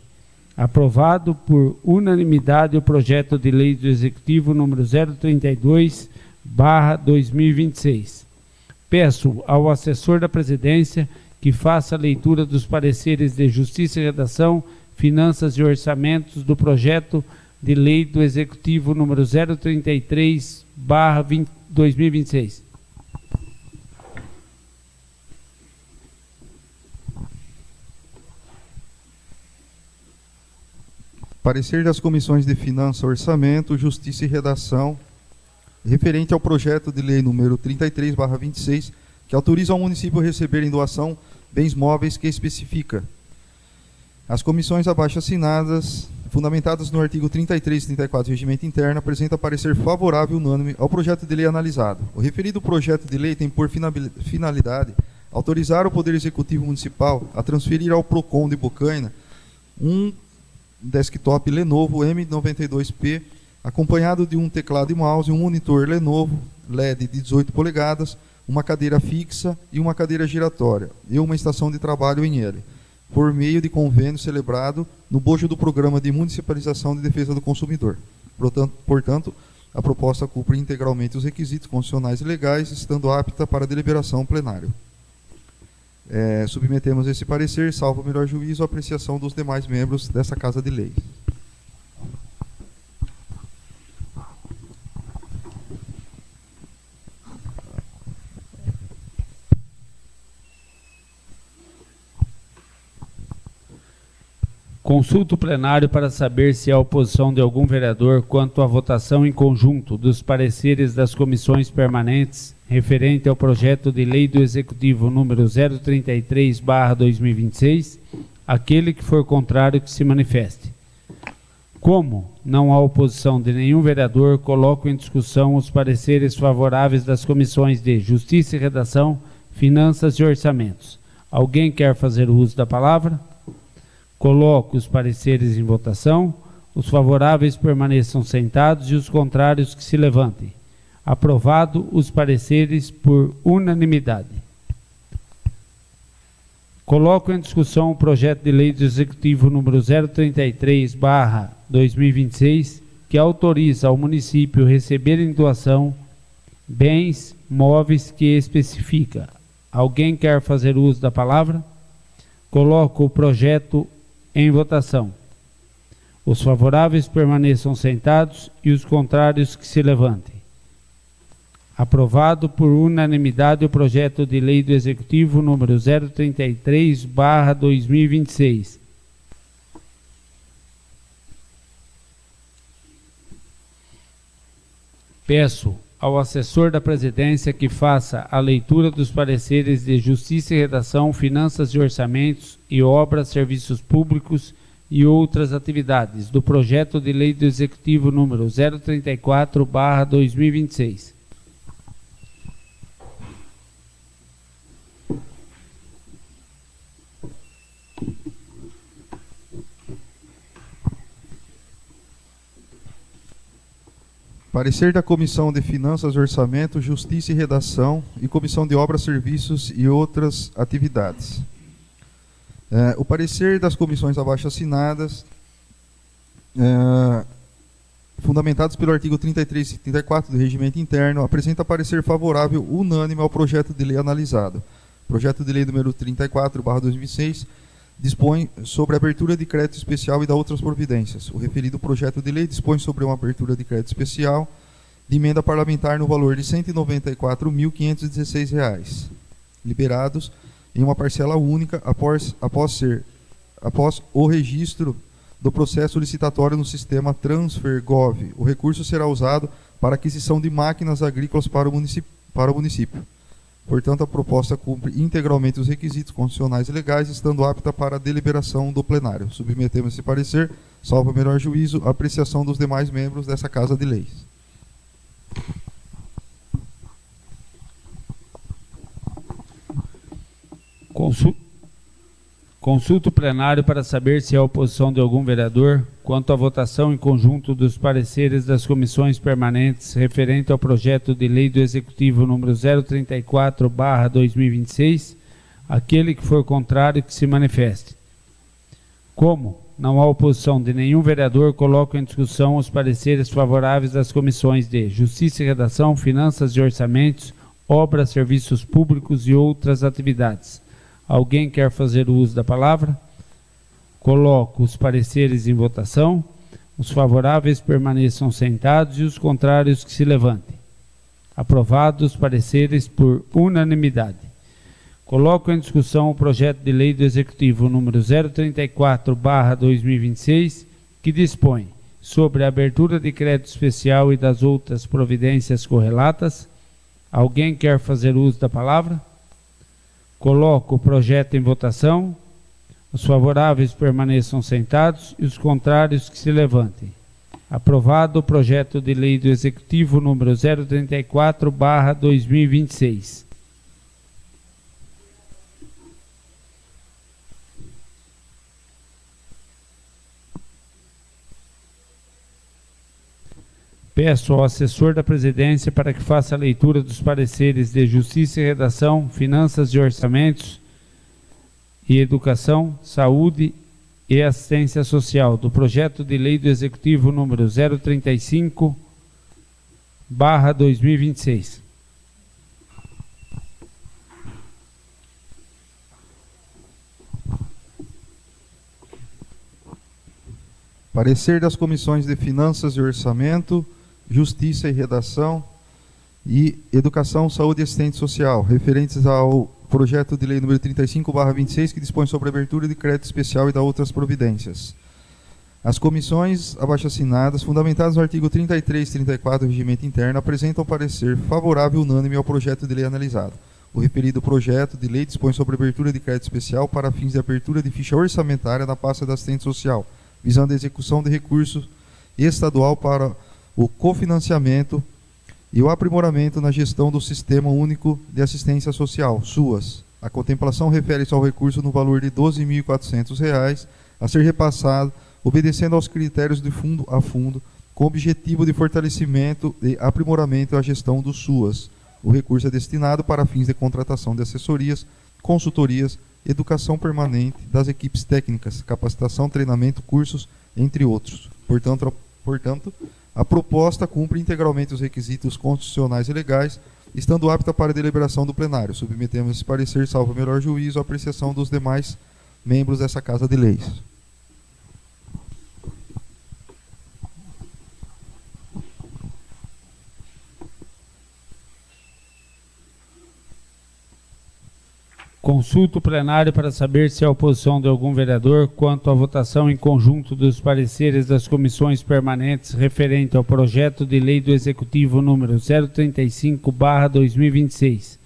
Aprovado por unanimidade o projeto de lei do Executivo número 032/2026. Peço ao assessor da Presidência que faça a leitura dos pareceres de Justiça e Redação, Finanças e Orçamentos do projeto de lei do Executivo número 033/2026. Parecer das comissões de Finanças, Orçamento, Justiça e Redação, referente ao projeto de lei número 33/26, que autoriza ao município a receber em doação bens móveis, que especifica. As comissões abaixo assinadas, fundamentadas no artigo 33 e 34 do Regimento Interno, apresentam parecer favorável unânime ao projeto de lei analisado. O referido projeto de lei tem por finalidade autorizar o Poder Executivo Municipal a transferir ao PROCON de Bocaina um desktop Lenovo M92P, acompanhado de um teclado e mouse, um monitor Lenovo LED de 18 polegadas, uma cadeira fixa e uma cadeira giratória, e uma estação de trabalho em L, por meio de convênio celebrado no bojo do Programa de Municipalização de Defesa do Consumidor. Portanto, a proposta cumpre integralmente os requisitos constitucionais e legais, estando apta para deliberação plenário. Submetemos esse parecer, salvo o melhor juízo, a apreciação dos demais membros dessa Casa de Leis. Consulta o plenário para saber se há oposição de algum vereador quanto à votação em conjunto dos pareceres das comissões permanentes referente ao projeto de lei do Executivo número 033/2026, aquele que for contrário que se manifeste. Como não há oposição de nenhum vereador, coloco em discussão os pareceres favoráveis das comissões de Justiça e Redação, Finanças e Orçamentos. Alguém quer fazer uso da palavra? Coloco os pareceres em votação. Os favoráveis permaneçam sentados e os contrários que se levantem. Aprovado os pareceres por unanimidade. Coloco em discussão o projeto de lei do Executivo número 033/2026, que autoriza ao município receber em doação bens móveis que especifica. Alguém quer fazer uso da palavra? Coloco o projeto em votação. Os favoráveis permaneçam sentados e os contrários que se levantem. Aprovado por unanimidade o projeto de lei do Executivo número 033/2026. Peço ao assessor da Presidência que faça a leitura dos pareceres de Justiça e Redação, Finanças e Orçamentos e Obras, Serviços Públicos e outras atividades do projeto de lei do Executivo número 034/2026. Parecer da Comissão de Finanças, Orçamento, Justiça e Redação e Comissão de Obras, Serviços e outras atividades. O parecer das comissões abaixo assinadas, fundamentados pelo artigo 33 e 34 do Regimento Interno, apresenta parecer favorável unânime ao projeto de lei analisado. Projeto de lei número 34/2006 dispõe sobre a abertura de crédito especial e da outras providências. O referido projeto de lei dispõe sobre uma abertura de crédito especial de emenda parlamentar no valor de R$ 194.516, liberados em uma parcela única após o registro do processo licitatório no sistema TransferGov. O recurso será usado para aquisição de máquinas agrícolas para o município. Portanto, a proposta cumpre integralmente os requisitos constitucionais e legais, estando apta para a deliberação do plenário. Submetemos esse parecer, salvo o melhor juízo, a apreciação dos demais membros dessa Casa de Leis. Consulto o plenário para saber se há oposição de algum vereador quanto à votação em conjunto dos pareceres das comissões permanentes referente ao projeto de lei do Executivo número 034/2026, aquele que for contrário que se manifeste. Como não há oposição de nenhum vereador, coloco em discussão os pareceres favoráveis das comissões de Justiça e Redação, Finanças e Orçamentos, Obras, Serviços Públicos e outras atividades. Alguém quer fazer o uso da palavra? Coloco os pareceres em votação. Os favoráveis permaneçam sentados e os contrários que se levantem. Aprovados os pareceres por unanimidade. Coloco em discussão o projeto de lei do Executivo número 034/2026, que dispõe sobre a abertura de crédito especial e das outras providências correlatas. Alguém quer fazer uso da palavra? Coloco o projeto em votação. Os favoráveis permaneçam sentados e os contrários que se levantem. Aprovado o projeto de lei do Executivo número 034/2026. Peço ao assessor da Presidência para que faça a leitura dos pareceres de Justiça e Redação, Finanças e Orçamentos e Educação, Saúde e Assistência Social do projeto de lei do Executivo número 035/2026. Parecer das comissões de Finanças e Orçamento, Justiça e Redação, e Educação, Saúde e Assistência Social, referentes ao projeto de lei número 35/26, que dispõe sobre a abertura de crédito especial e da outras providências. As comissões abaixo-assinadas, fundamentadas no artigo 33 e 34 do Regimento Interno, apresentam parecer favorável unânime ao projeto de lei analisado. O referido projeto de lei dispõe sobre a abertura de crédito especial para fins de abertura de ficha orçamentária na pasta da assistente social, visando a execução de recursos estadual para o cofinanciamento e o aprimoramento na gestão do Sistema Único de Assistência Social, SUAS. A contemplação refere-se ao recurso no valor de R$ 12.400 a ser repassado, obedecendo aos critérios de fundo a fundo, com o objetivo de fortalecimento e aprimoramento da gestão do SUAS. O recurso é destinado para fins de contratação de assessorias, consultorias, educação permanente das equipes técnicas, capacitação, treinamento, cursos, entre outros. Portanto, a proposta cumpre integralmente os requisitos constitucionais e legais, estando apta para a deliberação do plenário. Submetemos esse parecer, salvo melhor juízo, à apreciação dos demais membros dessa Casa de Leis. Consulto o plenário para saber se há oposição de algum vereador quanto à votação em conjunto dos pareceres das comissões permanentes referente ao projeto de lei do Executivo número 035/2026.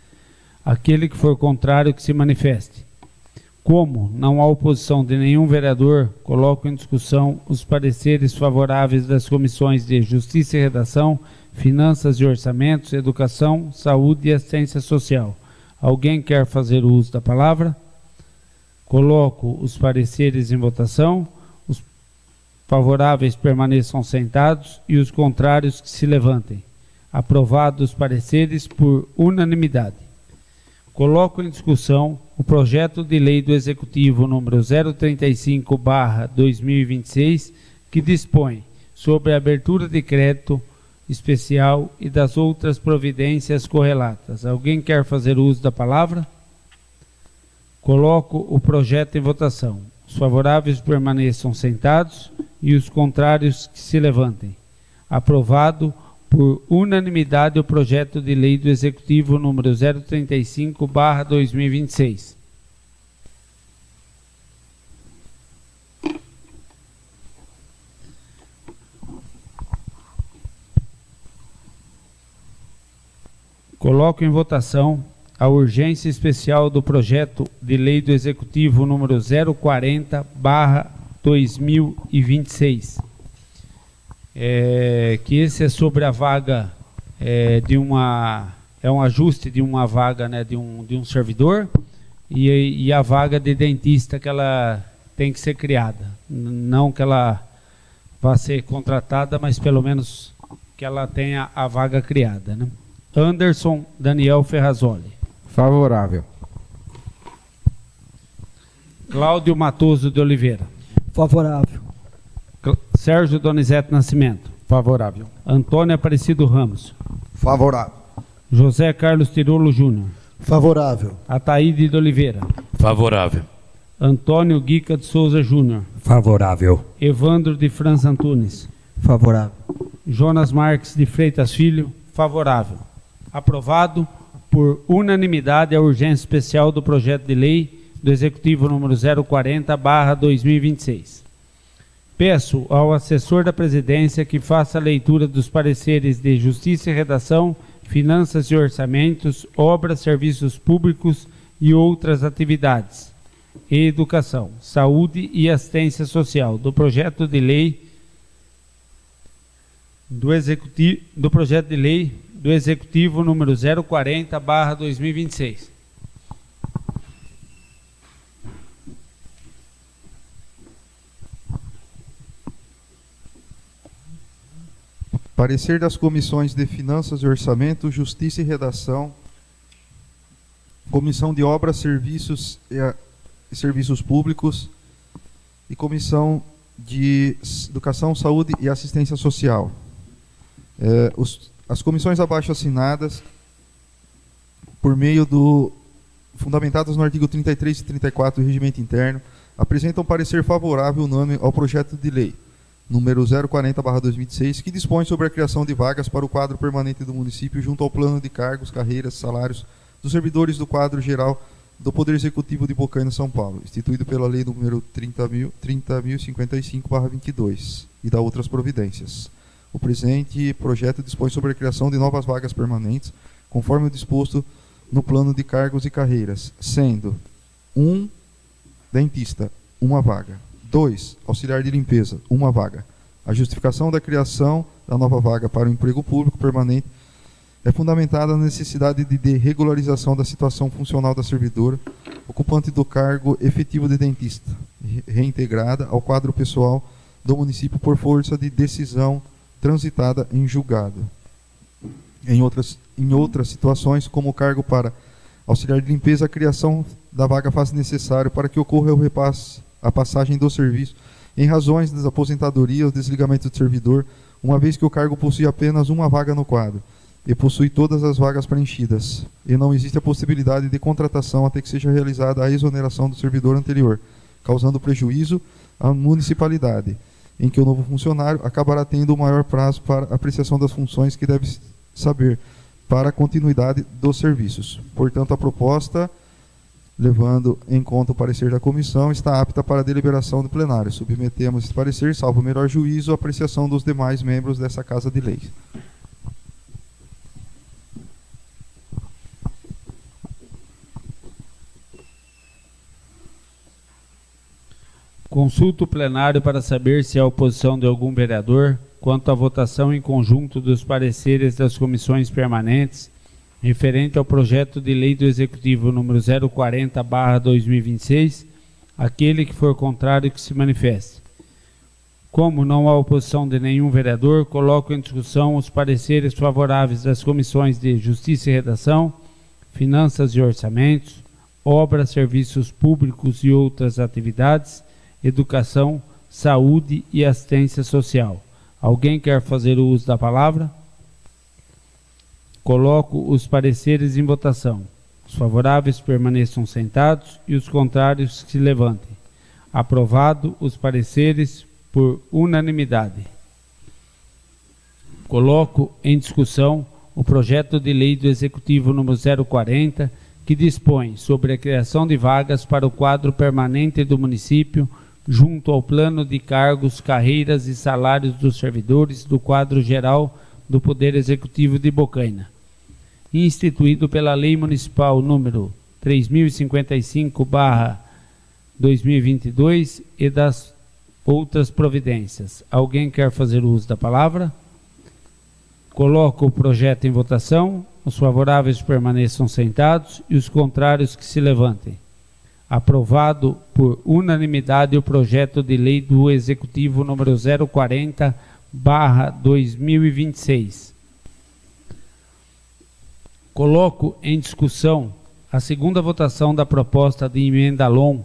Aquele que for contrário, que se manifeste. Como não há oposição de nenhum vereador, coloco em discussão os pareceres favoráveis das comissões de Justiça e Redação, Finanças e Orçamentos, Educação, Saúde e Assistência Social. Alguém quer fazer uso da palavra? Coloco os pareceres em votação. Os favoráveis permaneçam sentados e os contrários que se levantem. Aprovados os pareceres por unanimidade. Coloco em discussão o projeto de lei do Executivo número 035/2026, que dispõe sobre a abertura de crédito especial e das outras providências correlatas. Alguém quer fazer uso da palavra? Coloco o projeto em votação. Os favoráveis permaneçam sentados e os contrários que se levantem. Aprovado por unanimidade o projeto de lei do Executivo número 035/2026. Coloco em votação a urgência especial do projeto de lei do Executivo número 040/2026. Que esse é sobre a vaga é um ajuste de uma vaga, né, de um servidor e a vaga de dentista que ela tem que ser criada. Não que ela vá ser contratada, mas pelo menos que ela tenha a vaga criada, né? Anderson Daniel Ferrazoli. Favorável. Cláudio Matoso de Oliveira. Favorável. Sérgio Donizete Nascimento. Favorável. Antônio Aparecido Ramos. Favorável. José Carlos Tirolo Júnior. Favorável. Ataíde de Oliveira. Favorável. Antônio Guica de Souza Júnior. Favorável. Evandro de Franz Antunes. Favorável. Jonas Marques de Freitas Filho. Favorável. Aprovado por unanimidade a urgência especial do projeto de lei do Executivo número 040/2026. Peço ao assessor da presidência que faça a leitura dos pareceres de Justiça e Redação, Finanças e Orçamentos, Obras, Serviços Públicos e outras atividades, e Educação, Saúde e Assistência Social do projeto de lei do Executivo número 040/2026. Parecer das comissões de Finanças e Orçamento, Justiça e Redação, Comissão de Obras, Serviços e Serviços Públicos e Comissão de Educação, Saúde e Assistência Social. As comissões abaixo assinadas, por meio fundamentadas no artigo 33 e 34 do Regimento Interno, apresentam parecer favorável unânime ao projeto de lei. número 040/2026, que dispõe sobre a criação de vagas para o quadro permanente do município junto ao plano de cargos, carreiras, salários dos servidores do quadro geral do Poder Executivo de Bocaina, São Paulo, instituído pela Lei número 30.055/22 e da outras providências. O presente projeto dispõe sobre a criação de novas vagas permanentes, conforme o disposto no plano de cargos e carreiras, sendo 1. Dentista, 1 vaga. 2. Auxiliar de limpeza, 1 vaga. A justificação da criação da nova vaga para o emprego público permanente é fundamentada na necessidade de regularização da situação funcional da servidora, ocupante do cargo efetivo de dentista, reintegrada ao quadro pessoal do município por força de decisão transitada em julgado. Em outras situações, como o cargo para auxiliar de limpeza, a criação da vaga faz necessário para que ocorra o repasse, a passagem do serviço, em razões das aposentadorias ou desligamento de servidor, uma vez que o cargo possui apenas 1 vaga no quadro e possui todas as vagas preenchidas, e não existe a possibilidade de contratação até que seja realizada a exoneração do servidor anterior, causando prejuízo à municipalidade, em que o novo funcionário acabará tendo o maior prazo para apreciação das funções que deve saber para a continuidade dos serviços. Portanto, a proposta, levando em conta o parecer da comissão, está apta para a deliberação do plenário. Submetemos esse parecer, salvo o melhor juízo, a apreciação dos demais membros dessa Casa de Lei. Consulto o plenário para saber se há oposição de algum vereador quanto à votação em conjunto dos pareceres das comissões permanentes referente ao projeto de lei do Executivo número 040/2026, aquele que for contrário que se manifeste. Como não há oposição de nenhum vereador, coloco em discussão os pareceres favoráveis das comissões de Justiça e Redação, Finanças e Orçamentos, Obras, Serviços Públicos e outras atividades, Educação, Saúde e Assistência Social. Alguém quer fazer o uso da palavra? Coloco os pareceres em votação. Os favoráveis permaneçam sentados e os contrários se levantem. Aprovado os pareceres por unanimidade. Coloco em discussão o projeto de lei do Executivo número 040, que dispõe sobre a criação de vagas para o quadro permanente do município junto ao plano de cargos, carreiras e salários dos servidores do quadro geral do Poder Executivo de Bocaina, instituído pela Lei Municipal número 3055/2022 e das outras providências. Alguém quer fazer uso da palavra? Coloco o projeto em votação. Os favoráveis permaneçam sentados e os contrários que se levantem. Aprovado por unanimidade o projeto de lei do Executivo número 040/2026. Coloco em discussão a segunda votação da proposta de emenda LOM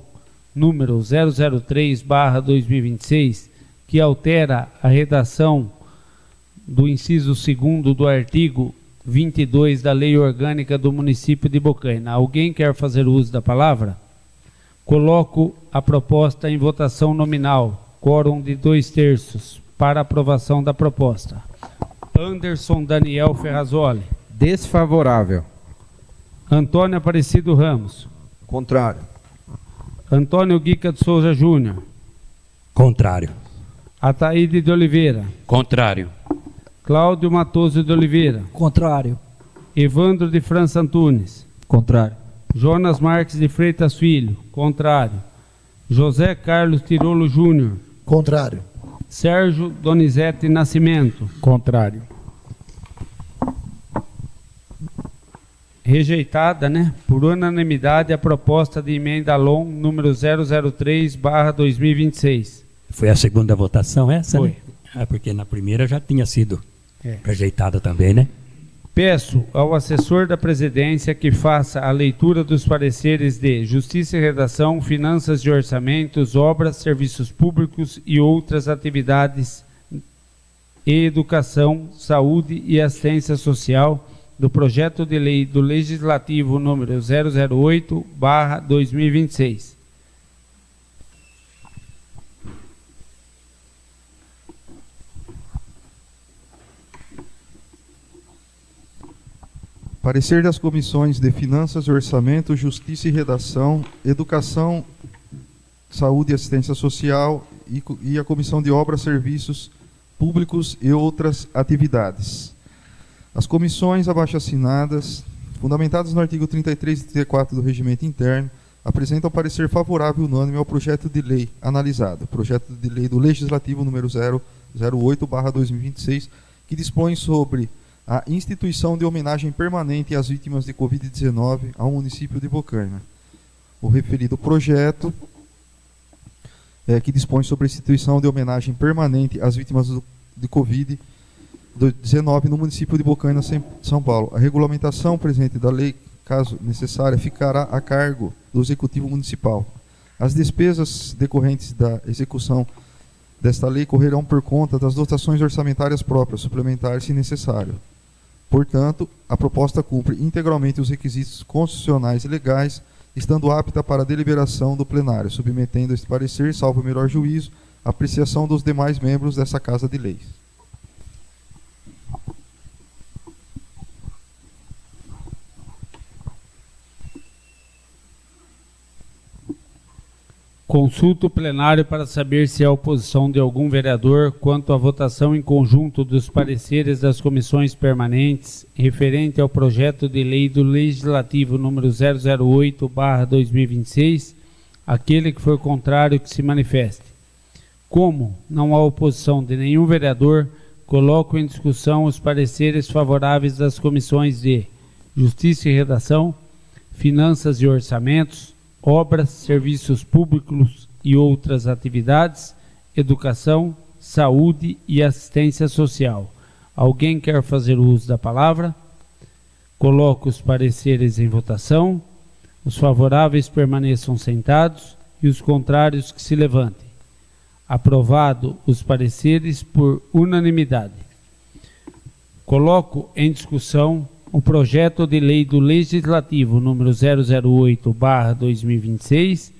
número 003/2026, que altera a redação do inciso 2º do artigo 22 da Lei Orgânica do Município de Bocaina. Alguém quer fazer uso da palavra? Coloco a proposta em votação nominal, quórum de 2/3, para aprovação da proposta. Anderson Daniel Ferrazoli. Desfavorável. Antônio Aparecido Ramos. Contrário. Antônio Guica de Souza Júnior. Contrário. Ataíde de Oliveira. Contrário. Cláudio Matoso de Oliveira. Contrário. Evandro de França Antunes. Contrário. Jonas Marques de Freitas Filho. Contrário. José Carlos Tirolo Júnior. Contrário. Sérgio Donizete Nascimento. Contrário. Rejeitada, por unanimidade, a proposta de emenda LOM número 003/2026. Foi a segunda votação essa, Foi. né? Porque na primeira já tinha sido É. rejeitada também, né? Peço ao assessor da presidência que faça a leitura dos pareceres de Justiça e Redação, Finanças e Orçamentos, Obras, Serviços Públicos e outras atividades, e Educação, Saúde e Assistência Social, do projeto de lei do Legislativo número 008/2026. Parecer das comissões de Finanças, Orçamento, Justiça e Redação, Educação, Saúde e Assistência Social e a Comissão de Obras, Serviços Públicos e outras atividades. As comissões abaixo-assinadas, fundamentadas no artigo 33 e 34 do Regimento Interno, apresentam parecer favorável unânime ao projeto de lei analisado, projeto de lei do Legislativo número 008/2026, que dispõe sobre a instituição de homenagem permanente às vítimas de Covid-19 ao município de Bocaina. O referido projeto, que dispõe sobre a instituição de homenagem permanente às vítimas de Covid-19 no município de Bocaina, São Paulo. A regulamentação presente da lei, caso necessária, ficará a cargo do Executivo Municipal. As despesas decorrentes da execução desta lei correrão por conta das dotações orçamentárias próprias, suplementares se necessário. Portanto, a proposta cumpre integralmente os requisitos constitucionais e legais, estando apta para a deliberação do plenário, submetendo este parecer, salvo o melhor juízo, a apreciação dos demais membros dessa Casa de Leis. Consulta o plenário para saber se há oposição de algum vereador quanto à votação em conjunto dos pareceres das comissões permanentes referente ao projeto de lei do Legislativo número 008/2026, aquele que for contrário que se manifeste. Como não há oposição de nenhum vereador, coloco em discussão os pareceres favoráveis das comissões de Justiça e Redação, Finanças e Orçamentos, Obras, Serviços Públicos e outras atividades, Educação, Saúde e Assistência Social. Alguém quer fazer uso da palavra? Coloco os pareceres em votação. Os favoráveis permaneçam sentados e os contrários que se levantem. Aprovado os pareceres por unanimidade. Coloco em discussão o projeto de lei do Legislativo número 008/2026,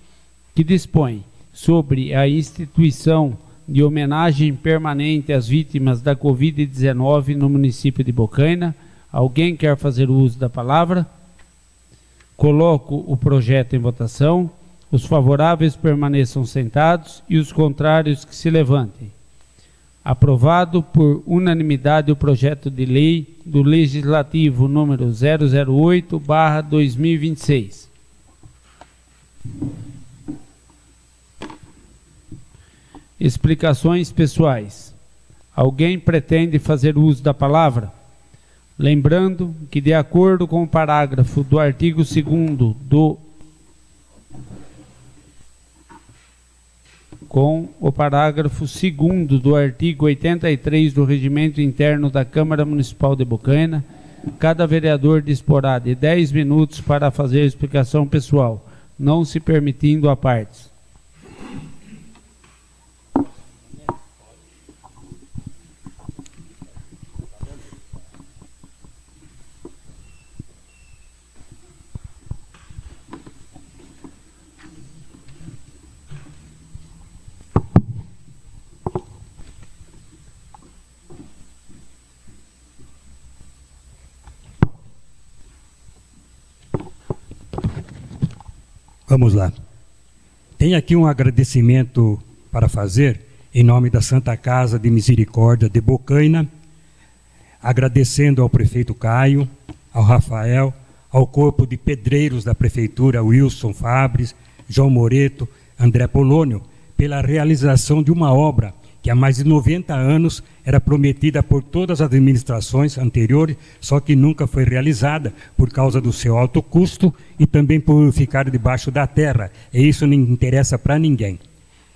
que dispõe sobre a instituição de homenagem permanente às vítimas da Covid-19 no município de Bocaina. Alguém quer fazer uso da palavra? Coloco o projeto em votação. Os favoráveis permaneçam sentados e os contrários que se levantem. Aprovado por unanimidade o projeto de lei do Legislativo número 008/2026. Explicações pessoais. Alguém pretende fazer uso da palavra? Lembrando que, de acordo com o parágrafo do artigo 2º do artigo 83 do Regimento Interno da Câmara Municipal de Bocaina, cada vereador disporá de 10 minutos para fazer explicação pessoal, não se permitindo a partes. Vamos lá. Tenho aqui um agradecimento para fazer em nome da Santa Casa de Misericórdia de Bocaina, agradecendo ao prefeito Caio, ao Rafael, ao corpo de pedreiros da prefeitura, Wilson Fabres, João Moreto, André Polônio, pela realização de uma obra que há mais de 90 anos era prometida por todas as administrações anteriores, só que nunca foi realizada por causa do seu alto custo e também por ficar debaixo da terra. E isso não interessa para ninguém.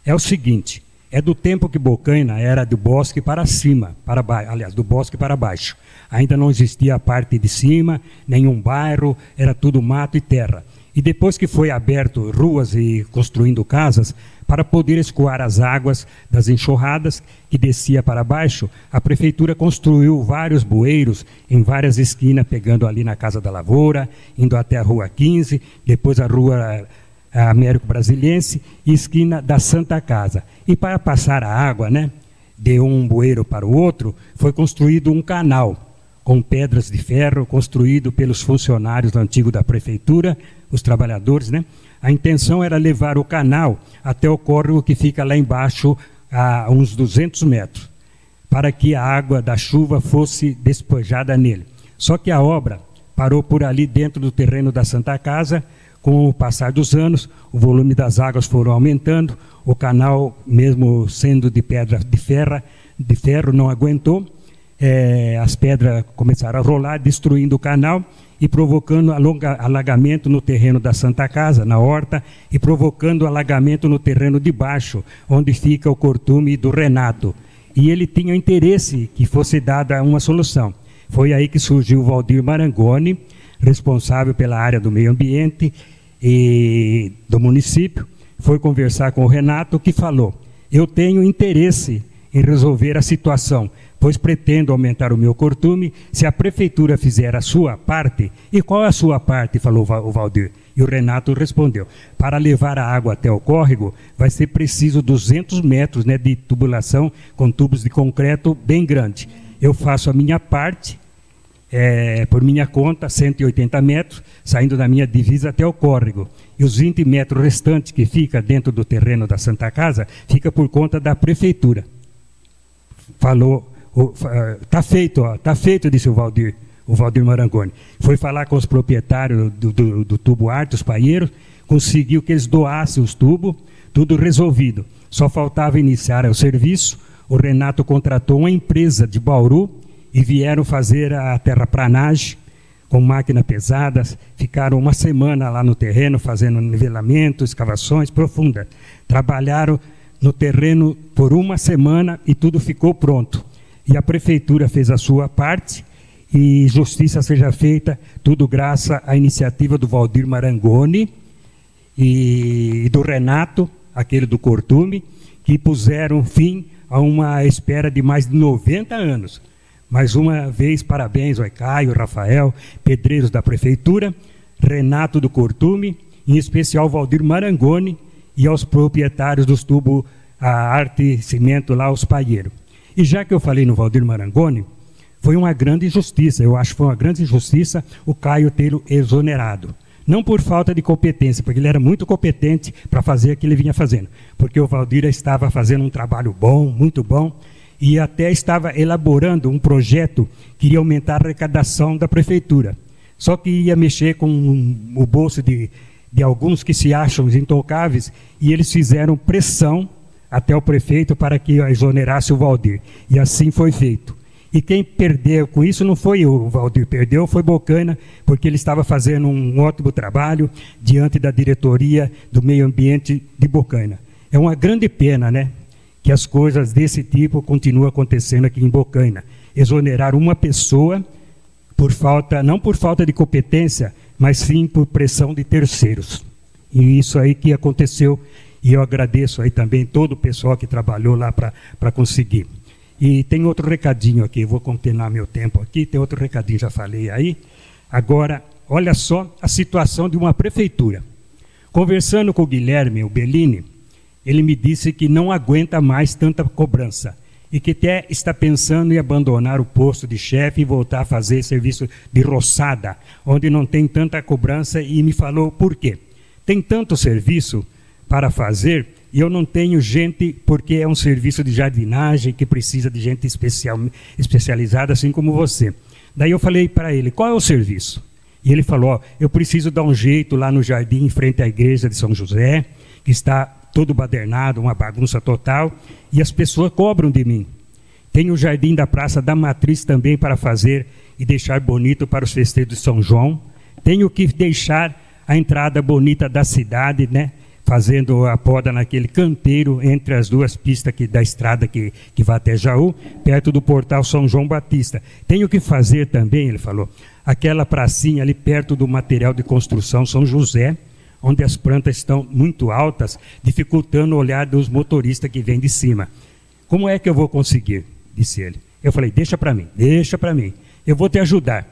É o seguinte, é do tempo que Bocaina era do bosque para cima, para baixo, aliás, do bosque para baixo. Ainda não existia a parte de cima, nenhum bairro, era tudo mato e terra. E depois que foi aberto ruas e construindo casas, para poder escoar as águas das enxurradas que descia para baixo, a prefeitura construiu vários bueiros em várias esquinas, pegando ali na Casa da Lavoura, indo até a Rua 15, depois a Rua Américo Brasiliense e esquina da Santa Casa. E para passar a água, de um bueiro para o outro, foi construído um canal. com pedras de ferro, construído pelos funcionários antigos da prefeitura, os trabalhadores, né? A intenção era levar o canal até o córrego que fica lá embaixo, a uns 200 metros, para que a água da chuva fosse despejada nele. Só que a obra parou por ali dentro do terreno da Santa Casa. Com o passar dos anos, o volume das águas foram aumentando, o canal, mesmo sendo de pedra de ferro, não aguentou, as pedras começaram a rolar, destruindo o canal e provocando alagamento no terreno da Santa Casa, na horta, e provocando alagamento no terreno de baixo, onde fica o cortume do Renato. E ele tinha interesse que fosse dada uma solução. Foi aí que surgiu o Valdir Marangoni, responsável pela área do meio ambiente e do município. Foi conversar com o Renato, que falou: eu tenho interesse em resolver a situação, pois pretendo aumentar o meu cortume se a prefeitura fizer a sua parte. E qual é a sua parte? Falou o Valdir. E o Renato respondeu: para levar a água até o córrego vai ser preciso 200 metros, né, de tubulação com tubos de concreto bem grande. Eu faço a minha parte, por minha conta, 180 metros, saindo da minha divisa até o córrego. E os 20 metros restantes que fica dentro do terreno da Santa Casa, fica por conta da prefeitura. Falou, tá feito, disse o Valdir Marangoni. Foi falar com os proprietários do tubo Arte, os paeiros, conseguiu que eles doassem os tubos, tudo resolvido. Só faltava iniciar o serviço. O Renato contratou uma empresa de Bauru e vieram fazer a terraplanagem com máquinas pesadas. Ficaram uma semana lá no terreno fazendo nivelamento, escavações profundas. Trabalharam no terreno por uma semana e tudo ficou pronto. E a prefeitura fez a sua parte e justiça seja feita, tudo graças à iniciativa do Valdir Marangoni e do Renato, aquele do Cortume, que puseram fim a uma espera de mais de 90 anos. Mais uma vez, parabéns ao Caio, Rafael, pedreiros da prefeitura, Renato do Cortume, em especial Valdir Marangoni, e aos proprietários dos tubos a Arte Cimento lá, os paeiros. E já que eu falei no Valdir Marangoni, foi uma grande injustiça, eu acho que foi uma grande injustiça o Caio tê-lo exonerado. Não por falta de competência, porque ele era muito competente para fazer o que ele vinha fazendo, porque o Valdir estava fazendo um trabalho bom, muito bom, e até estava elaborando um projeto que iria aumentar a arrecadação da prefeitura. Só que ia mexer com o bolso de alguns que se acham intocáveis, e eles fizeram pressão até o prefeito para que exonerasse o Valdir. E assim foi feito. E quem perdeu com isso não foi o Valdir, perdeu foi Bocaina, porque ele estava fazendo um ótimo trabalho diante da diretoria do meio ambiente de Bocaina. É uma grande pena, né, que as coisas desse tipo continuam acontecendo aqui em Bocaina. Exonerar uma pessoa não por falta de competência, mas sim por pressão de terceiros. E isso aí que aconteceu, e eu agradeço aí também todo o pessoal que trabalhou lá para conseguir. E tem outro recadinho aqui, eu vou continuar meu tempo aqui, tem outro recadinho, já falei aí. Agora, olha só a situação de uma prefeitura. Conversando com o Guilherme, o Bellini, ele me disse que não aguenta mais tanta cobrança e que até está pensando em abandonar o posto de chefe e voltar a fazer serviço de roçada, onde não tem tanta cobrança, e me falou por quê. Tem tanto serviço para fazer e eu não tenho gente, porque é um serviço de jardinagem que precisa de gente especializada, assim como você. Daí eu falei para ele, qual é o serviço? E ele falou, eu preciso dar um jeito lá no jardim, em frente à igreja de São José, que está todo badernado, uma bagunça total, e as pessoas cobram de mim. Tem o jardim da Praça da Matriz também para fazer e deixar bonito para os festejos de São João. Tenho que deixar a entrada bonita da cidade, né? Fazendo a poda naquele canteiro entre as duas pistas da estrada que vai até Jaú, perto do portal São João Batista. Tenho que fazer também, ele falou, aquela pracinha ali perto do material de construção São José, onde as plantas estão muito altas, dificultando o olhar dos motoristas que vêm de cima. Como é que eu vou conseguir? Disse ele. Eu falei, deixa para mim, eu vou te ajudar.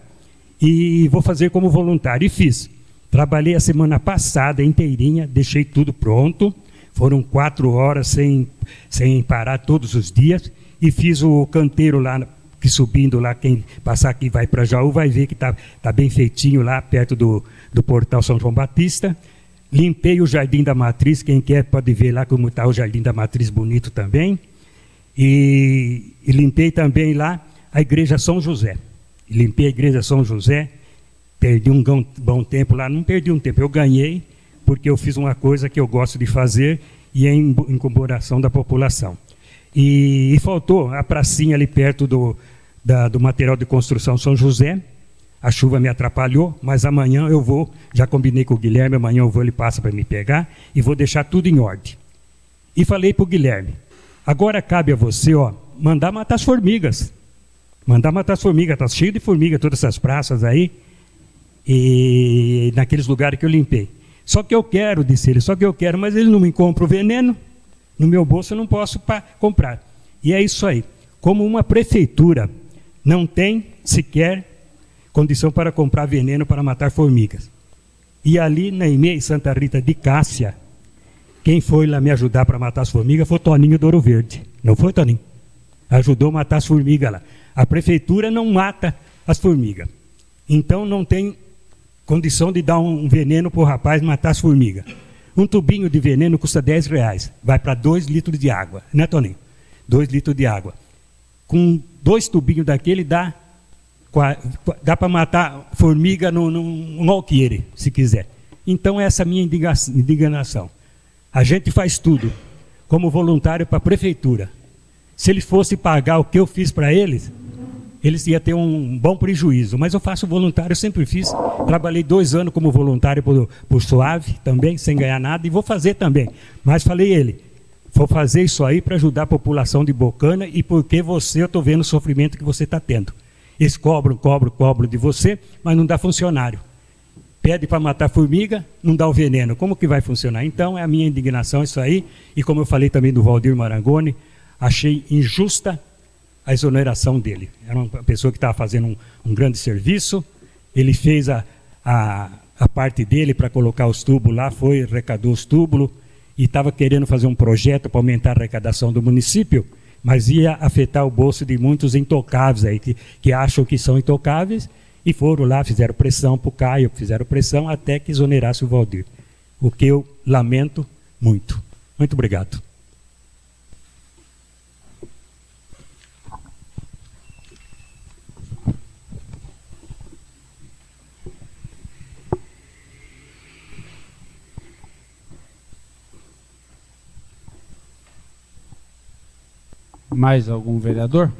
E vou fazer como voluntário. E fiz. Trabalhei a semana passada inteirinha, deixei tudo pronto, foram 4 horas sem parar todos os dias, e fiz o canteiro lá, que subindo lá, quem passar aqui vai para Jaú, vai ver que tá bem feitinho lá, perto do portal São João Batista. Limpei o Jardim da Matriz, quem quer pode ver lá como está o Jardim da Matriz bonito também. E limpei também lá a Igreja São José. Limpei a Igreja São José, perdi um bom tempo lá, não perdi um tempo, eu ganhei, porque eu fiz uma coisa que eu gosto de fazer e é em comemoração da população. E faltou a pracinha ali perto do material de construção São José. A chuva me atrapalhou, mas amanhã eu vou, já combinei com o Guilherme, amanhã eu vou, ele passa para me pegar e vou deixar tudo em ordem. E falei para o Guilherme, agora cabe a você, mandar matar as formigas. Mandar matar as formigas, está cheio de formiga todas essas praças aí, e naqueles lugares que eu limpei. Só que eu quero, disse ele, mas ele não me compra o veneno, no meu bolso eu não posso comprar. E é isso aí. Como uma prefeitura não tem sequer condição para comprar veneno para matar formigas. E ali na EMEI Santa Rita de Cássia, quem foi lá me ajudar para matar as formigas foi o Toninho do Ouro Verde. Não foi, Toninho? Ajudou a matar as formigas lá. A prefeitura não mata as formigas. Então não tem condição de dar um veneno para o rapaz matar as formigas. Um tubinho de veneno custa R$10. Vai para 2 litros de água. Né, Toninho? 2 litros de água. Com 2 tubinhos daquele dá para matar formiga no alqueire, se quiser. Então essa é a minha indignação. A gente faz tudo como voluntário para a prefeitura. Se eles fossem pagar o que eu fiz para eles iam ter um bom prejuízo. Mas eu faço voluntário, eu sempre fiz. Trabalhei 2 anos como voluntário por Suave também, sem ganhar nada, e vou fazer também. Mas falei vou fazer isso aí para ajudar a população de Bocana e porque eu estou vendo o sofrimento que você está tendo. Eles cobram de você, mas não dá funcionário. Pede para matar formiga, não dá o veneno. Como que vai funcionar? Então, é a minha indignação isso aí. E como eu falei também do Valdir Marangoni, achei injusta a exoneração dele. Era uma pessoa que estava fazendo um grande serviço, ele fez a parte dele para colocar os tubos lá, arrecadou os tubos e estava querendo fazer um projeto para aumentar a arrecadação do município, mas ia afetar o bolso de muitos intocáveis aí, que acham que são intocáveis, e foram lá, fizeram pressão para o Caio, fizeram pressão até que exonerasse o Valdir. O que eu lamento muito. Muito obrigado. Mais algum vereador?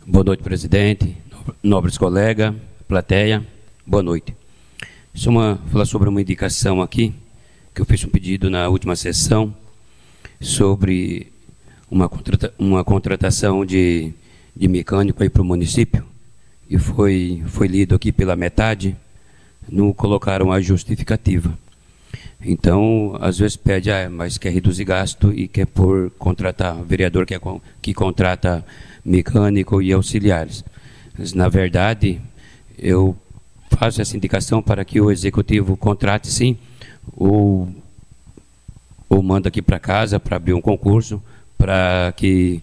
Boa noite, presidente, nobres colegas, plateia, boa noite. Falar sobre uma indicação aqui, que eu fiz um pedido na última sessão, sobre uma contratação de mecânico aí para o município, e foi lido aqui pela metade, não colocaram a justificativa. Então, às vezes pede, mas quer reduzir gasto e quer contratar, o vereador que contrata mecânico e auxiliares. Mas, na verdade, eu faço essa indicação para que o executivo contrate sim, ou manda aqui para casa para abrir um concurso, para que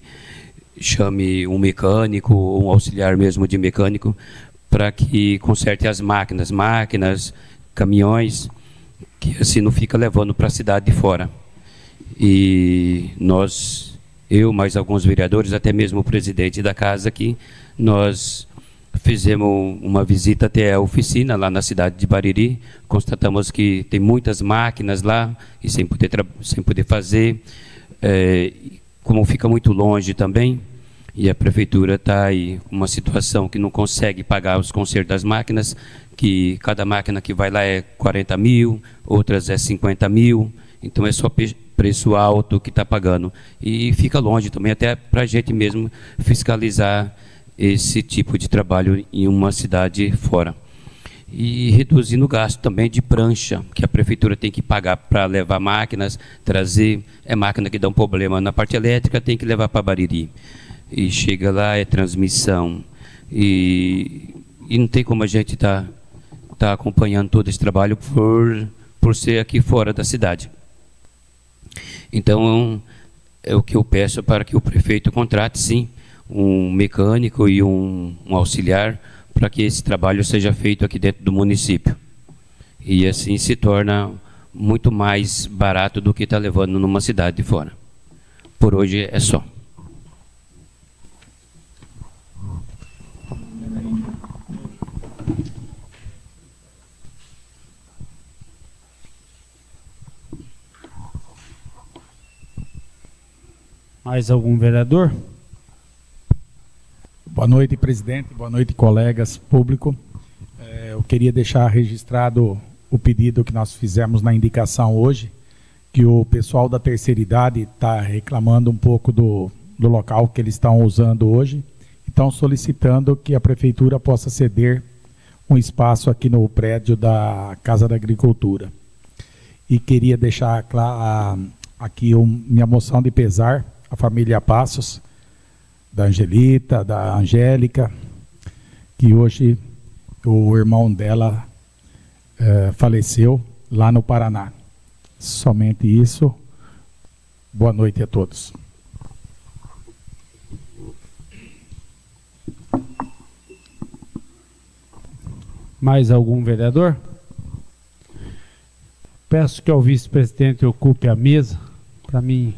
chame um mecânico ou um auxiliar mesmo de mecânico para que conserte as máquinas, caminhões, que assim não fica levando para a cidade de fora. E eu mais alguns vereadores, até mesmo o presidente da casa aqui, nós fizemos uma visita até a oficina lá na cidade de Bariri, constatamos que tem muitas máquinas lá e sem poder fazer, como fica muito longe também, e a prefeitura está aí com uma situação que não consegue pagar os consertos das máquinas, que cada máquina que vai lá é 40 mil, outras é 50 mil, então é só preço alto que está pagando. E fica longe também, até para a gente mesmo fiscalizar esse tipo de trabalho em uma cidade fora. E reduzindo o gasto também de prancha, que a prefeitura tem que pagar para levar máquinas, trazer, máquina que dá um problema na parte elétrica, tem que levar para Bariri. E chega lá, é transmissão, e e não tem como a gente tá acompanhando todo esse trabalho por ser aqui fora da cidade. Então, é o que eu peço para que o prefeito contrate, sim, um mecânico e um auxiliar para que esse trabalho seja feito aqui dentro do município. E assim se torna muito mais barato do que está levando numa cidade de fora. Por hoje é só. Mais algum vereador? Boa noite, presidente. Boa noite, colegas, público. Eu queria deixar registrado o pedido que nós fizemos na indicação hoje, que o pessoal da terceira idade está reclamando um pouco do local que eles estão usando hoje, e estão solicitando que a prefeitura possa ceder um espaço aqui no prédio da Casa da Agricultura. E queria deixar aqui minha moção de pesar à família Passos, da Angelita, da Angélica, que hoje o irmão dela faleceu lá no Paraná. Somente isso. Boa noite a todos. Mais algum vereador? Peço que o vice-presidente ocupe a mesa para mim.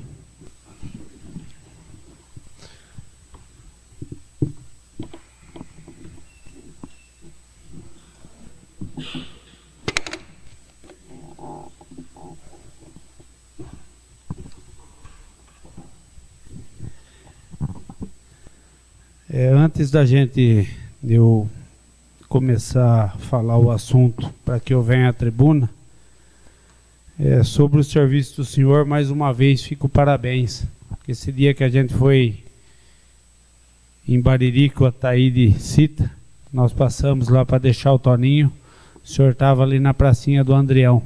Antes da gente eu começar a falar o assunto para que eu venha à tribuna, sobre o serviço do senhor, mais uma vez fico parabéns. Esse dia que a gente foi em Bariri, com a Taíde cita, nós passamos lá para deixar o Toninho, o senhor estava ali na pracinha do Andrião,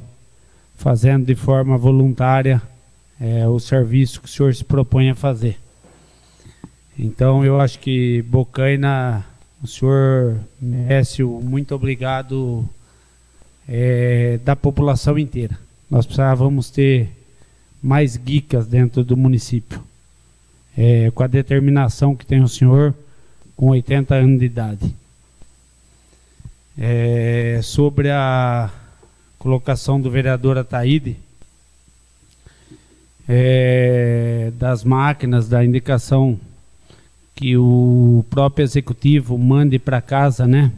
fazendo de forma voluntária o serviço que o senhor se propõe a fazer. Então eu acho que Bocaina, o senhor merece o muito obrigado da população inteira. Nós precisávamos ter mais guicas dentro do município, com a determinação que tem o senhor com 80 anos de idade. Sobre a colocação do vereador Ataíde, das máquinas, da indicação que o próprio executivo mande para casa, né?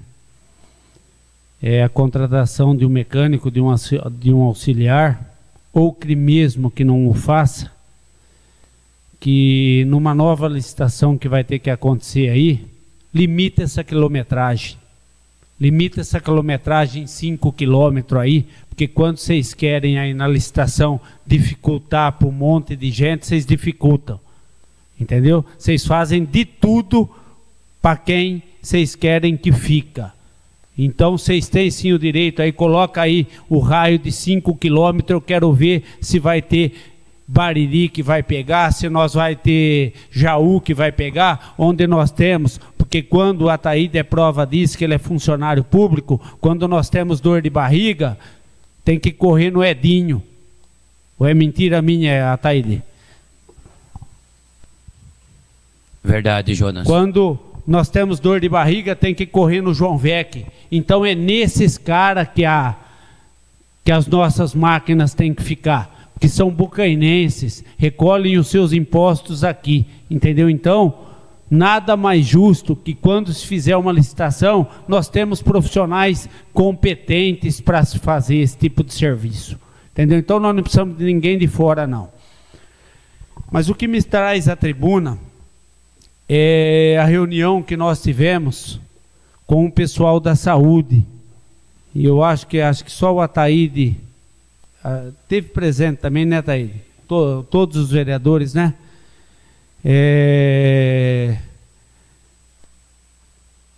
A contratação de um mecânico, de um auxiliar, ou que mesmo que não o faça, que numa nova licitação que vai ter que acontecer aí, limita essa quilometragem. Limita essa quilometragem em 5 quilômetros aí, porque quando vocês querem aí na licitação dificultar para um monte de gente, vocês dificultam. Entendeu? Vocês fazem de tudo para quem vocês querem que fica. Então vocês têm sim o direito aí, coloca aí o raio de 5 quilômetros, eu quero ver se vai ter Bariri que vai pegar, se nós vai ter Jaú que vai pegar, onde nós temos, porque quando a Ataíde é prova disso, que ele é funcionário público, quando nós temos dor de barriga, tem que correr no Edinho. Ou é mentira minha, Ataíde? Verdade, Jonas. Quando nós temos dor de barriga, tem que correr no João Vec. Então é nesses caras que as nossas máquinas têm que ficar, que são bocainenses, recolhem os seus impostos aqui, entendeu? Então, nada mais justo que quando se fizer uma licitação, nós temos profissionais competentes para se fazer esse tipo de serviço, entendeu? Então nós não precisamos de ninguém de fora, não. Mas o que me traz à tribuna é a reunião que nós tivemos com o pessoal da saúde, e eu acho que só o Ataíde teve presente também, né, Ataíde? Todos os vereadores, né?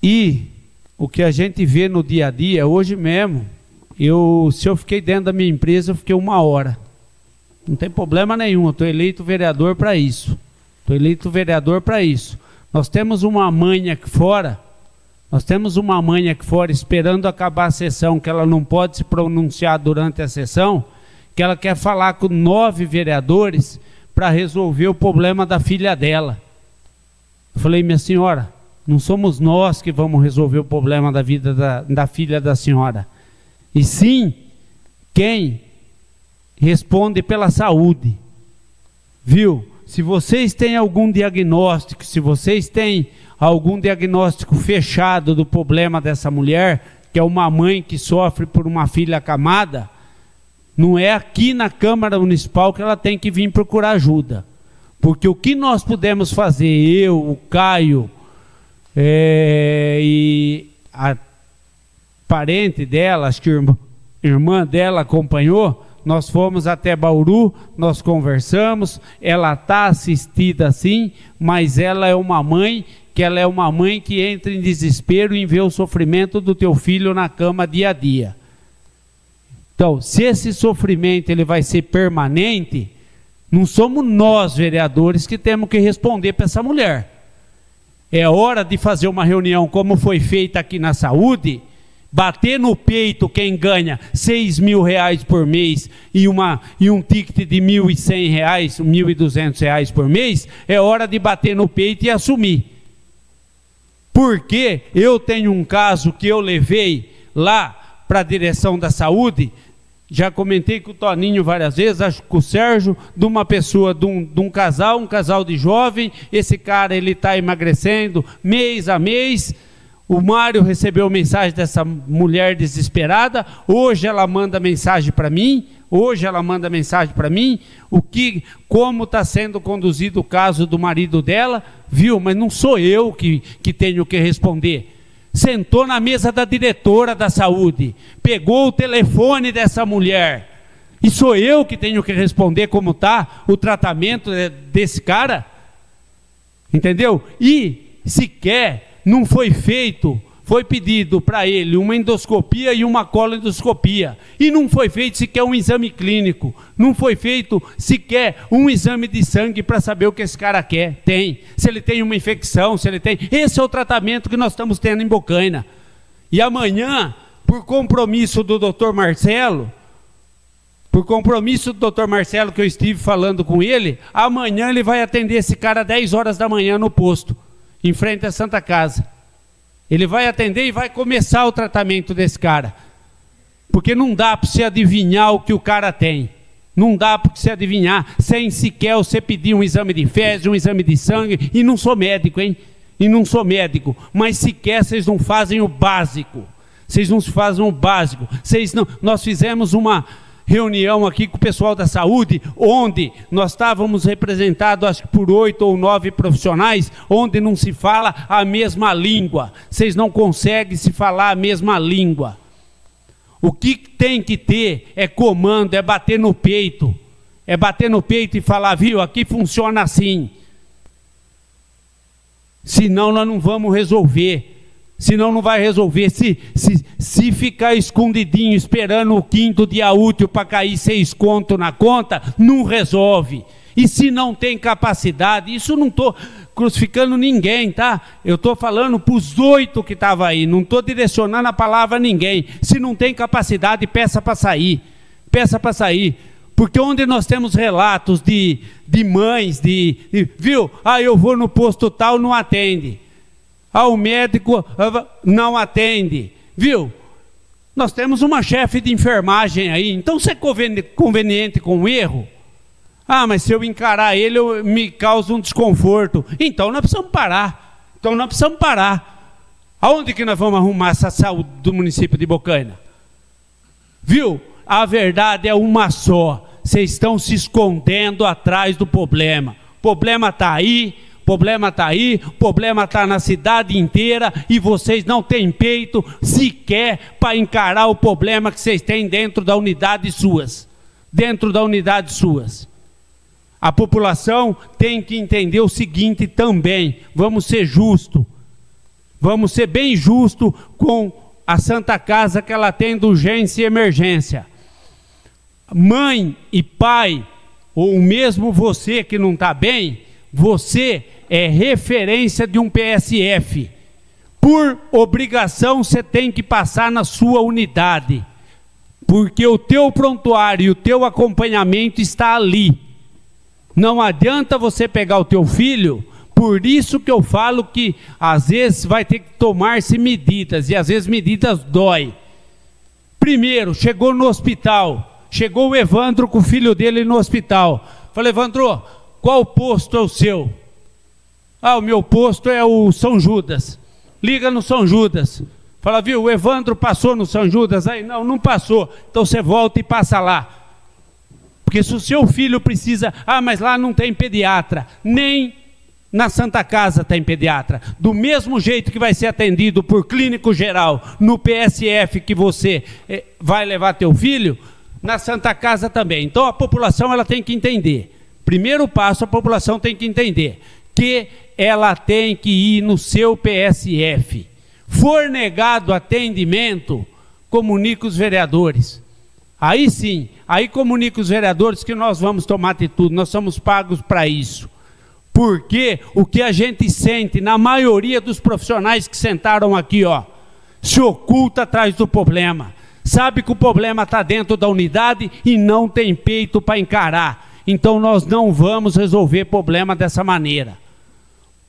E o que a gente vê no dia a dia, hoje mesmo, se eu fiquei dentro da minha empresa, eu fiquei 1 hora. Não tem problema nenhum, eu estou eleito vereador para isso. Estou eleito vereador para isso. Nós temos uma manha aqui fora Nós temos uma mãe aqui fora esperando acabar a sessão, que ela não pode se pronunciar durante a sessão, que ela quer falar com 9 vereadores para resolver o problema da filha dela. Eu falei, minha senhora, não somos nós que vamos resolver o problema da vida da filha da senhora, e sim quem responde pela saúde. Viu? Se vocês têm algum diagnóstico, se vocês têm algum diagnóstico fechado do problema dessa mulher, que é uma mãe que sofre por uma filha acamada, não é aqui na Câmara Municipal que ela tem que vir procurar ajuda. Porque o que nós pudemos fazer, eu, o Caio, e a parente dela, acho que a irmã dela acompanhou, nós fomos até Bauru, nós conversamos, ela está assistida sim, mas ela é uma mãe que entra em desespero em ver o sofrimento do teu filho na cama dia a dia. Então, se esse sofrimento ele vai ser permanente, não somos nós, vereadores, que temos que responder para essa mulher. É hora de fazer uma reunião como foi feita aqui na saúde, bater no peito quem ganha R$6.000 por mês e um ticket de R$1.100, R$1.200 por mês, é hora de bater no peito e assumir. Porque eu tenho um caso que eu levei lá para a direção da saúde, já comentei com o Toninho várias vezes, acho que com o Sérgio, de uma pessoa, de um casal de jovem, esse cara ele está emagrecendo mês a mês. O Mário recebeu mensagem dessa mulher desesperada, hoje ela manda mensagem para mim, como está sendo conduzido o caso do marido dela, viu? Mas não sou eu que tenho que responder. Sentou na mesa da diretora da saúde, pegou o telefone dessa mulher, e sou eu que tenho que responder como está o tratamento desse cara? Entendeu? E sequer não foi feito, foi pedido para ele uma endoscopia e uma coloendoscopia, e não foi feito sequer um exame clínico, não foi feito sequer um exame de sangue para saber o que esse cara tem, se ele tem uma infecção, se ele tem... Esse é o tratamento que nós estamos tendo em Bocaina. E amanhã, por compromisso do Dr. Marcelo, que eu estive falando com ele, amanhã ele vai atender esse cara às 10 horas da manhã no posto, em frente à Santa Casa. Ele vai atender e vai começar o tratamento desse cara. Porque não dá para você adivinhar o que o cara tem. Não dá para você adivinhar sem sequer você pedir um exame de fezes, um exame de sangue. E não sou médico, hein? Mas sequer vocês não fazem o básico. Nós fizemos uma reunião aqui com o pessoal da saúde, onde nós estávamos representados, acho que por 8 ou 9 profissionais, onde não se fala a mesma língua. Vocês não conseguem se falar a mesma língua. O que tem que ter é comando, é bater no peito. E falar, viu, aqui funciona assim. Senão nós não vamos resolver. Senão não vai resolver. Se ficar escondidinho esperando o 5º dia útil para cair 6 conto na conta, não resolve. E se não tem capacidade, isso não estou crucificando ninguém, tá? Eu estou falando para os 8 que estavam aí, não estou direcionando a palavra a ninguém. Se não tem capacidade, peça para sair. Porque onde nós temos relatos de mães, viu? Eu vou no posto tal, não atende. O médico não atende, viu? Nós temos uma chefe de enfermagem aí, então você é conveniente com o erro? Mas se eu encarar ele, me causa um desconforto. Então nós precisamos parar. Aonde que nós vamos arrumar essa saúde do município de Bocaina? Viu? A verdade é uma só. Vocês estão se escondendo atrás do problema. O problema está aí. O problema está na cidade inteira e vocês não têm peito sequer para encarar o problema que vocês têm dentro da unidade suas. A população tem que entender o seguinte também, vamos ser justos, vamos ser bem justos com a Santa Casa que ela tem de urgência e emergência. Mãe e pai, ou mesmo você que não está bem, você é referência de um PSF. por obrigação, você tem que passar na sua unidade, porque o teu prontuário e o teu acompanhamento está ali. Não adianta você pegar o teu filho. Por isso que eu falo que às vezes vai ter que tomar-se medidas, e às vezes medidas dói. Primeiro, chegou no hospital, chegou o Evandro com o filho dele no hospital. Falei: Evandro, qual posto é o seu? O meu posto é o São Judas. Liga no São Judas. Fala: viu, o Evandro passou no São Judas? Aí, não passou. Então você volta e passa lá. Porque se o seu filho precisa... mas lá não tem pediatra. Nem na Santa Casa tem pediatra. Do mesmo jeito que vai ser atendido por clínico geral no PSF que você vai levar teu filho, na Santa Casa também. Então a população ela tem que entender. Primeiro passo, a população tem que entender que ela tem que ir no seu PSF. For negado atendimento, comunique os vereadores. Aí sim, aí comunique os vereadores que nós vamos tomar atitude, nós somos pagos para isso. Porque o que a gente sente na maioria dos profissionais que sentaram aqui, se oculta atrás do problema. Sabe que o problema está dentro da unidade e não tem peito para encarar. Então nós não vamos resolver problema dessa maneira.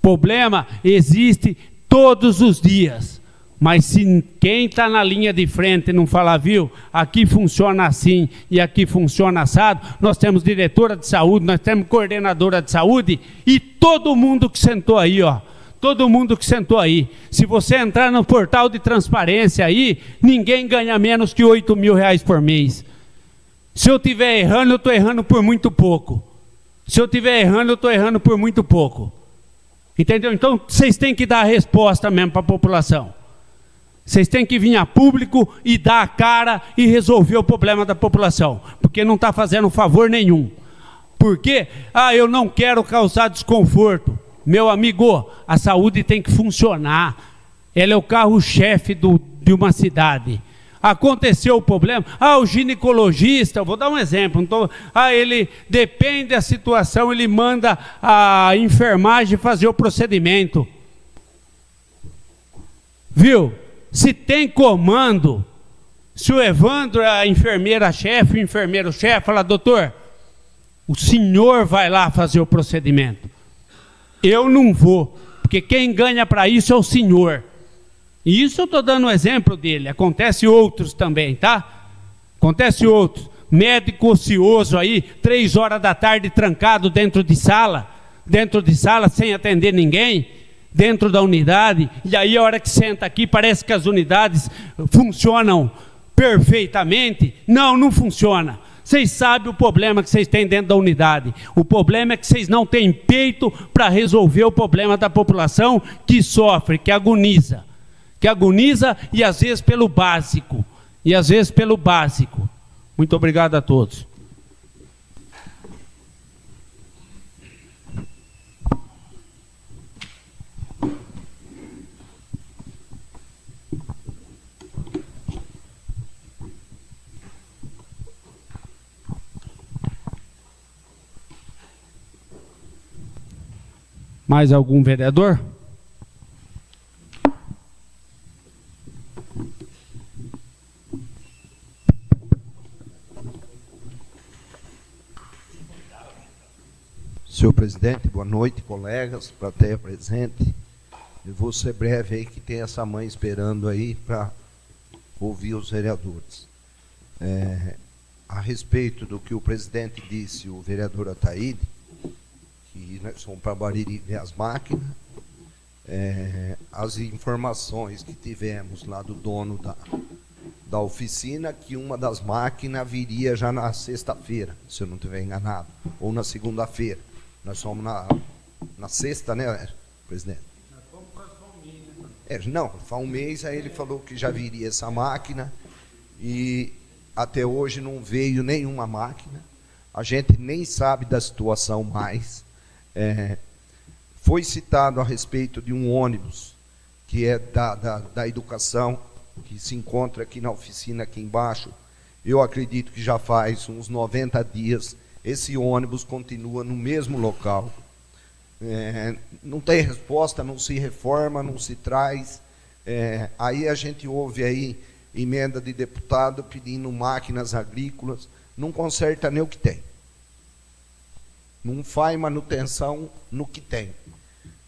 Problema existe todos os dias. Mas se quem está na linha de frente não falar, viu, aqui funciona assim e aqui funciona assado, nós temos diretora de saúde, nós temos coordenadora de saúde e todo mundo que sentou aí, todo mundo que sentou aí. Se você entrar no portal de transparência aí, ninguém ganha menos que R$8.000 por mês. Se eu estiver errando, eu estou errando por muito pouco. Se eu estiver errando, eu estou errando por muito pouco. Entendeu? Então, vocês têm que dar a resposta mesmo para a população. Vocês têm que vir a público e dar a cara e resolver o problema da população. Porque não está fazendo favor nenhum. Por quê? Eu não quero causar desconforto. Meu amigo, a saúde tem que funcionar. Ela é o carro-chefe de uma cidade. Aconteceu o problema, o ginecologista, eu vou dar um exemplo, ele depende da situação, ele manda a enfermagem fazer o procedimento. Viu? Se tem comando, se o Evandro é a enfermeira-chefe, o enfermeiro-chefe, fala: doutor, o senhor vai lá fazer o procedimento. Eu não vou, porque quem ganha para isso é o senhor. E isso eu estou dando um exemplo dele, acontece outros também, tá? Acontece outros. Médico ocioso aí, 3 horas da tarde trancado dentro de sala sem atender ninguém, dentro da unidade, e aí a hora que senta aqui parece que as unidades funcionam perfeitamente. Não funciona. Vocês sabem o problema que vocês têm dentro da unidade. O problema é que vocês não têm peito para resolver o problema da população que sofre, que agoniza e às vezes pelo básico. Muito obrigado a todos. Mais algum vereador? Senhor presidente, boa noite, colegas, plateia presente. Eu vou ser breve aí, que tem essa mãe esperando aí para ouvir os vereadores. A respeito do que o presidente disse, o vereador Ataíde, que nós fomos para Bariri ver as máquinas, as informações que tivemos lá do dono da oficina, que uma das máquinas viria já na sexta-feira, se eu não estiver enganado, ou na segunda-feira. Nós somos na sexta, né, presidente? Nós fomos quase um mês, né? Não, faz um mês, aí ele falou que já viria essa máquina, e até hoje não veio nenhuma máquina. A gente nem sabe da situação mais. Foi citado a respeito de um ônibus, que é da educação, que se encontra aqui na oficina, aqui embaixo. Eu acredito que já faz uns 90 dias, esse ônibus continua no mesmo local. Não tem resposta, não se reforma, não se traz. Aí a gente ouve aí emenda de deputado pedindo máquinas agrícolas, não conserta nem o que tem. Não faz manutenção no que tem.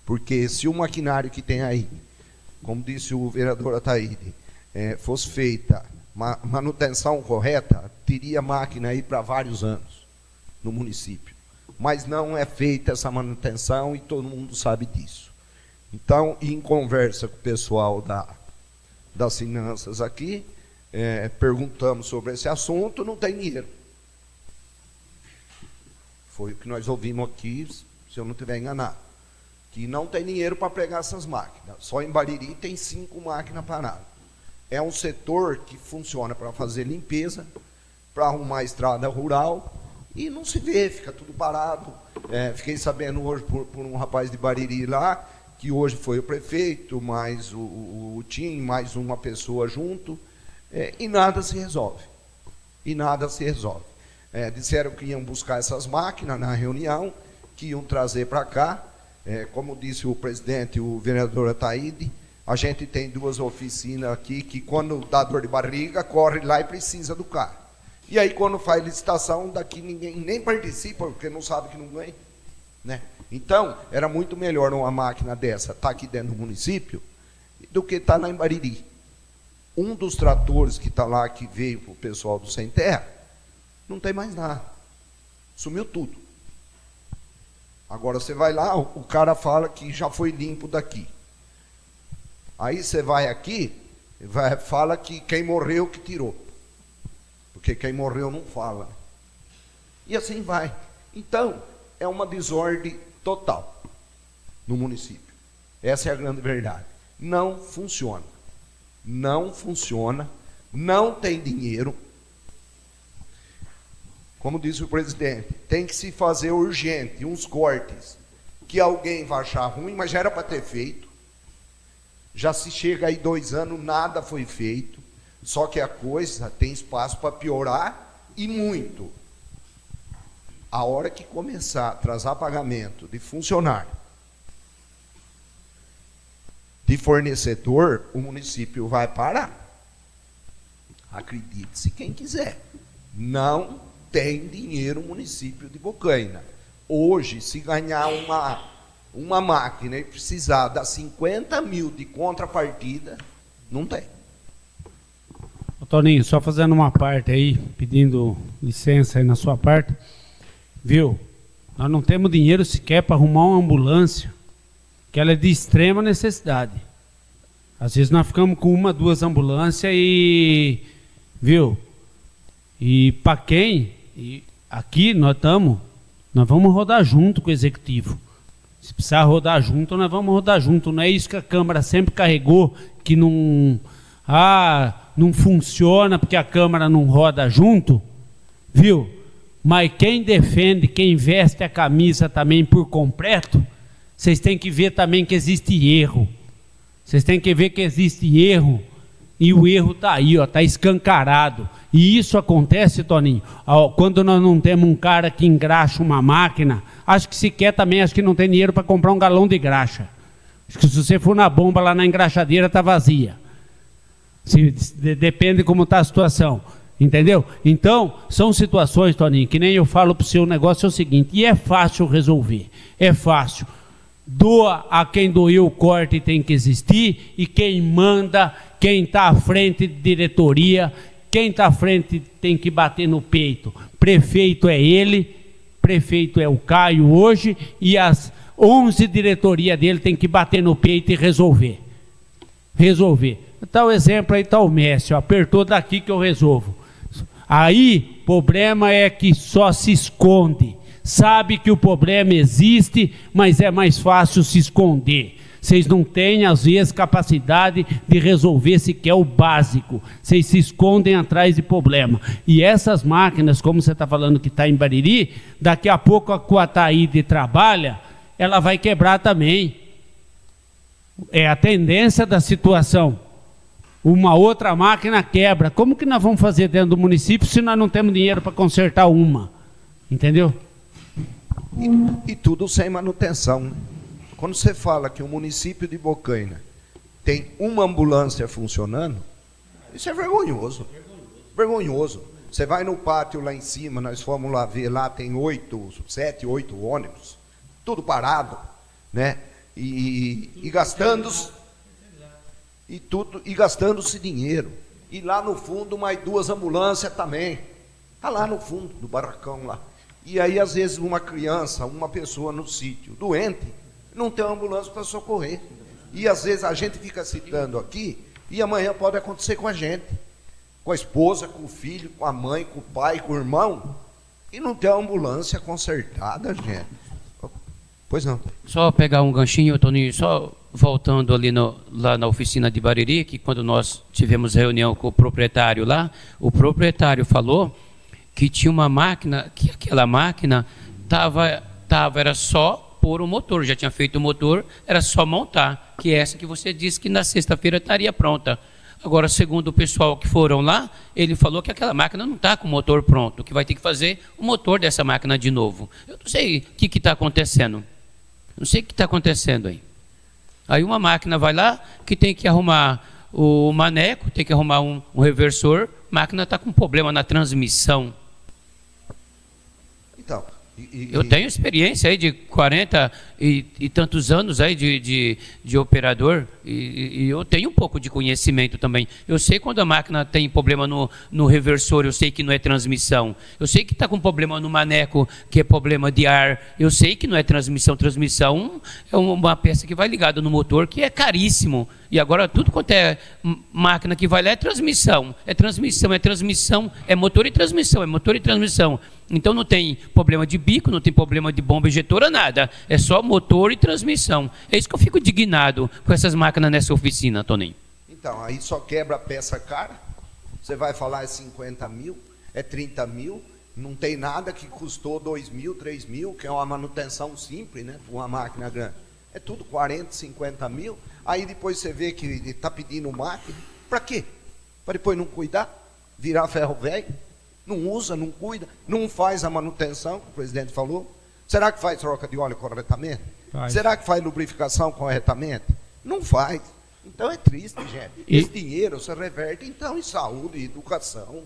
Porque se o maquinário que tem aí, como disse o vereador Ataíde, fosse feita manutenção correta, teria máquina aí para vários anos no município. Mas não é feita essa manutenção e todo mundo sabe disso. Então, em conversa com o pessoal das finanças aqui, perguntamos sobre esse assunto, não tem dinheiro. Foi o que nós ouvimos aqui, se eu não estiver enganado. Que não tem dinheiro para pegar essas máquinas. Só em Bariri tem 5 máquinas paradas. É um setor que funciona para fazer limpeza, para arrumar a estrada rural, e não se vê, fica tudo parado. Fiquei sabendo hoje por um rapaz de Bariri lá, que hoje foi o prefeito, mais o Tim, mais uma pessoa junto, e nada se resolve. Disseram que iam buscar essas máquinas na reunião, que iam trazer para cá. Como disse o presidente, o vereador Ataíde, a gente tem 2 oficinas aqui que quando dá dor de barriga, corre lá e precisa do carro. E aí quando faz licitação, daqui ninguém nem participa, porque não sabe que não ganha. Né? Então, era muito melhor uma máquina dessa estar aqui dentro do município do que estar lá em Bariri. Um dos tratores que está lá, que veio para o pessoal do Sem Terra, não tem mais nada. Sumiu tudo. Agora você vai lá, o cara fala que já foi limpo daqui. Aí você vai aqui, fala que quem morreu que tirou. Porque quem morreu não fala. E assim vai. Então, é uma desordem total no município. Essa é a grande verdade. Não funciona. Não funciona. Não tem dinheiro. Como disse o presidente, tem que se fazer urgente uns cortes que alguém vai achar ruim, mas já era para ter feito. Já se chega aí 2 anos, nada foi feito. Só que a coisa tem espaço para piorar e muito. A hora que começar a atrasar pagamento de funcionário, de fornecedor, o município vai parar. Acredite-se quem quiser. Não tem dinheiro o município de Bocaina. Hoje, se ganhar uma máquina e precisar dar 50 mil de contrapartida, não tem. Toninho, só fazendo uma parte aí, pedindo licença aí na sua parte, viu? Nós não temos dinheiro sequer para arrumar uma ambulância, que ela é de extrema necessidade. Às vezes nós ficamos com 1, 2 ambulâncias e, viu? E para quem? E aqui nós vamos rodar junto com o executivo. Se precisar rodar junto, nós vamos rodar junto. Não é isso que a Câmara sempre carregou, que não funciona porque a Câmara não roda junto, viu? Mas quem defende, quem veste a camisa também por completo, vocês têm que ver também que existe erro. Vocês têm que ver que existe erro, e o erro está aí, está escancarado. E isso acontece, Toninho, quando nós não temos um cara que engraxa uma máquina, acho que não tem dinheiro para comprar um galão de graxa. Acho que se você for na bomba lá na engraxadeira, está vazia. Depende como está a situação, entendeu? Então, são situações, Toninho, que nem eu falo para o seu negócio, é o seguinte, e é fácil resolver, é fácil. Doa a quem doeu o corte, tem que existir, e quem manda, quem está à frente de diretoria, quem está à frente tem que bater no peito. Prefeito é ele, prefeito é o Caio hoje, e as 11 diretorias dele tem que bater no peito e resolver. Tá o exemplo aí, tá o Messi, apertou daqui que eu resolvo. Aí, o problema é que só se esconde. Sabe que o problema existe, mas é mais fácil se esconder. Vocês não têm, às vezes, capacidade de resolver sequer o básico. Vocês se escondem atrás de problema. E essas máquinas, como você está falando que está em Bariri, daqui a pouco a Ataíde trabalha, ela vai quebrar também. É a tendência da situação. Uma outra máquina quebra. Como que nós vamos fazer dentro do município se nós não temos dinheiro para consertar uma? Entendeu? E tudo sem manutenção. Quando você fala que o município de Bocaina tem uma ambulância funcionando, isso é vergonhoso. Vergonhoso. Você vai no pátio lá em cima, nós fomos lá ver, lá tem 7, 8 ônibus, tudo parado, né? E gastando-se dinheiro. E lá no fundo mais 2 ambulâncias também. Está lá no fundo do barracão lá. E aí às vezes uma criança, uma pessoa no sítio, doente, não tem uma ambulância para socorrer. E às vezes a gente fica citando aqui, e amanhã pode acontecer com a gente. Com a esposa, com o filho, com a mãe, com o pai, com o irmão, e não tem uma ambulância consertada, gente. Pois não. Só pegar um ganchinho, Toninho, só voltando ali lá na oficina de Bariri, que quando nós tivemos reunião com o proprietário lá, o proprietário falou que tinha uma máquina, que aquela máquina era só pôr o motor, já tinha feito o motor, era só montar, que é essa que você disse que na sexta-feira estaria pronta. Agora, segundo o pessoal que foram lá, ele falou que aquela máquina não está com o motor pronto, que vai ter que fazer o motor dessa máquina de novo. Eu não sei o que está acontecendo. Não sei o que está acontecendo aí. Aí uma máquina vai lá, que tem que arrumar o maneco, tem que arrumar um reversor, a máquina está com problema na transmissão. Então... Eu tenho experiência aí de 40 e tantos anos aí de operador e eu tenho um pouco de conhecimento também. Eu sei quando a máquina tem problema no reversor, eu sei que não é transmissão. Eu sei que está com problema no maneco, que é problema de ar. Eu sei que não é transmissão. Transmissão é uma peça que vai ligada no motor, que é caríssimo. E agora tudo quanto é máquina que vai lá é transmissão. É transmissão, é transmissão, é motor e transmissão, é motor e transmissão. Então não tem problema de bico, não tem problema de bomba injetora, nada. É só motor e transmissão. É isso que eu fico indignado com essas máquinas nessa oficina, Toninho. Então, aí só quebra a peça cara. Você vai falar é 50 mil, é 30 mil. Não tem nada que custou 2 mil, 3 mil, que é uma manutenção simples, né? Uma máquina grande. É tudo 40, 50 mil. Aí depois você vê que está pedindo máquina. Para quê? Para depois não cuidar? Virar ferro velho? Não usa, não cuida, não faz a manutenção, que o presidente falou. Será que faz troca de óleo corretamente? Faz. Será que faz lubrificação corretamente? Não faz. Então é triste, gente. Esse dinheiro se reverte então em saúde e educação.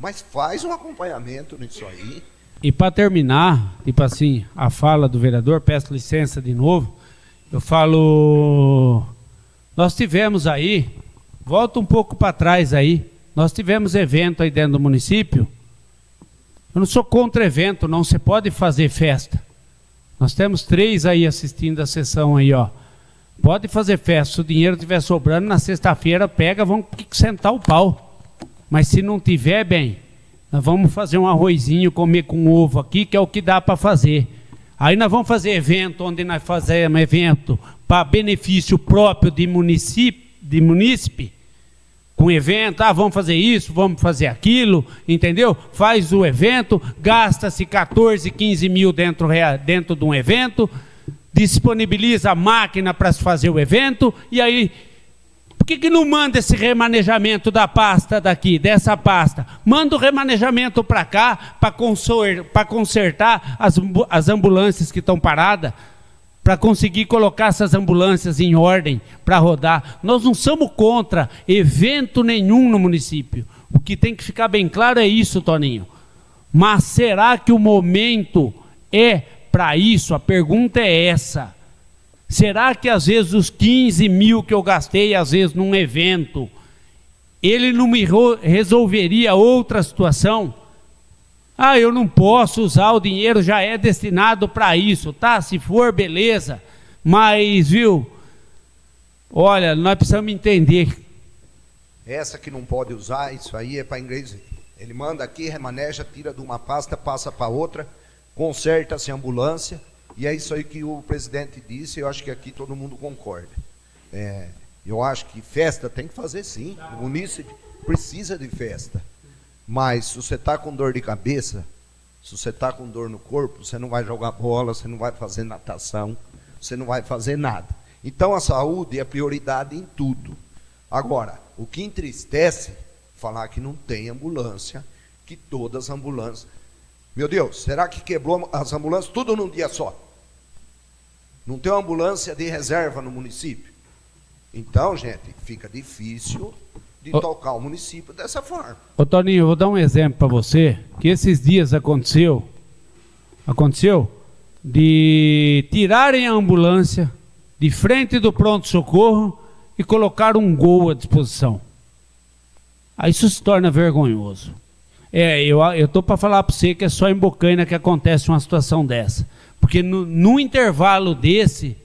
Mas faz um acompanhamento nisso aí. E para terminar, tipo assim, a fala do vereador, peço licença de novo, eu falo, nós tivemos aí, volta um pouco para trás aí, nós tivemos evento aí dentro do município. Eu não sou contra evento, não, você pode fazer festa. Nós temos 3 aí assistindo a sessão aí, ó. Pode fazer festa, se o dinheiro estiver sobrando, na sexta-feira pega, vamos sentar o pau. Mas se não tiver, bem, nós vamos fazer um arrozinho, comer com ovo aqui, que é o que dá para fazer. Aí nós vamos fazer evento, onde nós fazemos evento para benefício próprio de munícipe, com evento, vamos fazer isso, vamos fazer aquilo, entendeu? Faz o evento, gasta-se 14, 15 mil dentro de um evento, disponibiliza a máquina para se fazer o evento, e aí, por que não manda esse remanejamento da pasta daqui, dessa pasta? Manda o remanejamento para cá, para consertar as ambulâncias que estão paradas, para conseguir colocar essas ambulâncias em ordem, para rodar. Nós não somos contra evento nenhum no município. O que tem que ficar bem claro é isso, Toninho. Mas será que o momento é para isso? A pergunta é essa. Será que às vezes os 15 mil que eu gastei, às vezes num evento, ele não me resolveria outra situação? Eu não posso usar, o dinheiro já é destinado para isso, tá? Se for, beleza. Mas, viu, olha, nós precisamos entender. Essa que não pode usar, isso aí é para inglês. Ele manda aqui, remaneja, tira de uma pasta, passa para outra, conserta-se a ambulância, e é isso aí que o presidente disse, eu acho que aqui todo mundo concorda. Eu acho que festa tem que fazer sim, o munícipe precisa de festa. Mas se você está com dor de cabeça, se você está com dor no corpo, você não vai jogar bola, você não vai fazer natação, você não vai fazer nada. Então a saúde é prioridade em tudo. Agora, o que entristece, falar que não tem ambulância, que todas as ambulâncias... Meu Deus, será que quebrou as ambulâncias tudo num dia só? Não tem uma ambulância de reserva no município? Então, gente, fica difícil de tocar o município dessa forma. Ô Toninho, eu vou dar um exemplo para você, que esses dias aconteceu de tirarem a ambulância de frente do pronto-socorro e colocar um gol à disposição. Aí isso se torna vergonhoso. Eu estou para falar para você que é só em Bocaina que acontece uma situação dessa. Porque no intervalo desse,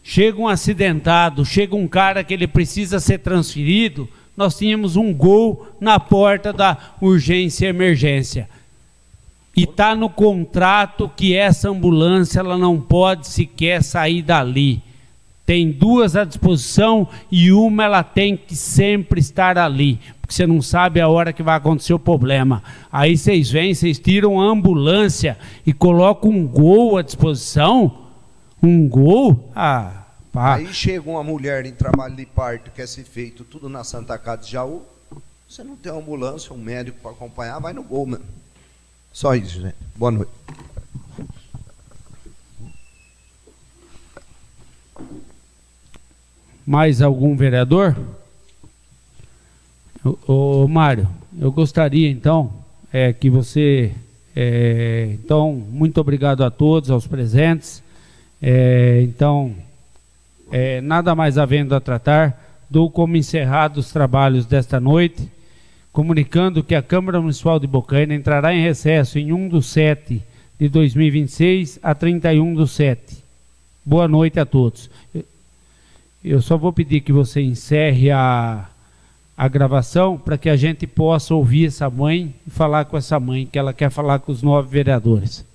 chega um acidentado, chega um cara que ele precisa ser transferido, nós tínhamos um gol na porta da urgência e emergência. E está no contrato que essa ambulância ela não pode sequer sair dali. Tem 2 à disposição e uma ela tem que sempre estar ali, porque você não sabe a hora que vai acontecer o problema. Aí vocês vêm, vocês tiram a ambulância e colocam um gol à disposição? Um gol? Ah, pá. Aí chega uma mulher em trabalho de parto, quer ser feito tudo na Santa Casa de Jaú, você não tem uma ambulância, um médico para acompanhar, vai no gol mesmo. Só isso, gente. Boa noite. Mais algum vereador? Ô Mário, eu gostaria então que você... então, muito obrigado a todos, aos presentes. Nada mais havendo a tratar, dou como encerrados os trabalhos desta noite, comunicando que a Câmara Municipal de Bocaina entrará em recesso em 1/7 de 2026 a 31/7. Boa noite a todos. Eu só vou pedir que você encerre a gravação para que a gente possa ouvir essa mãe e falar com essa mãe, que ela quer falar com os 9 vereadores.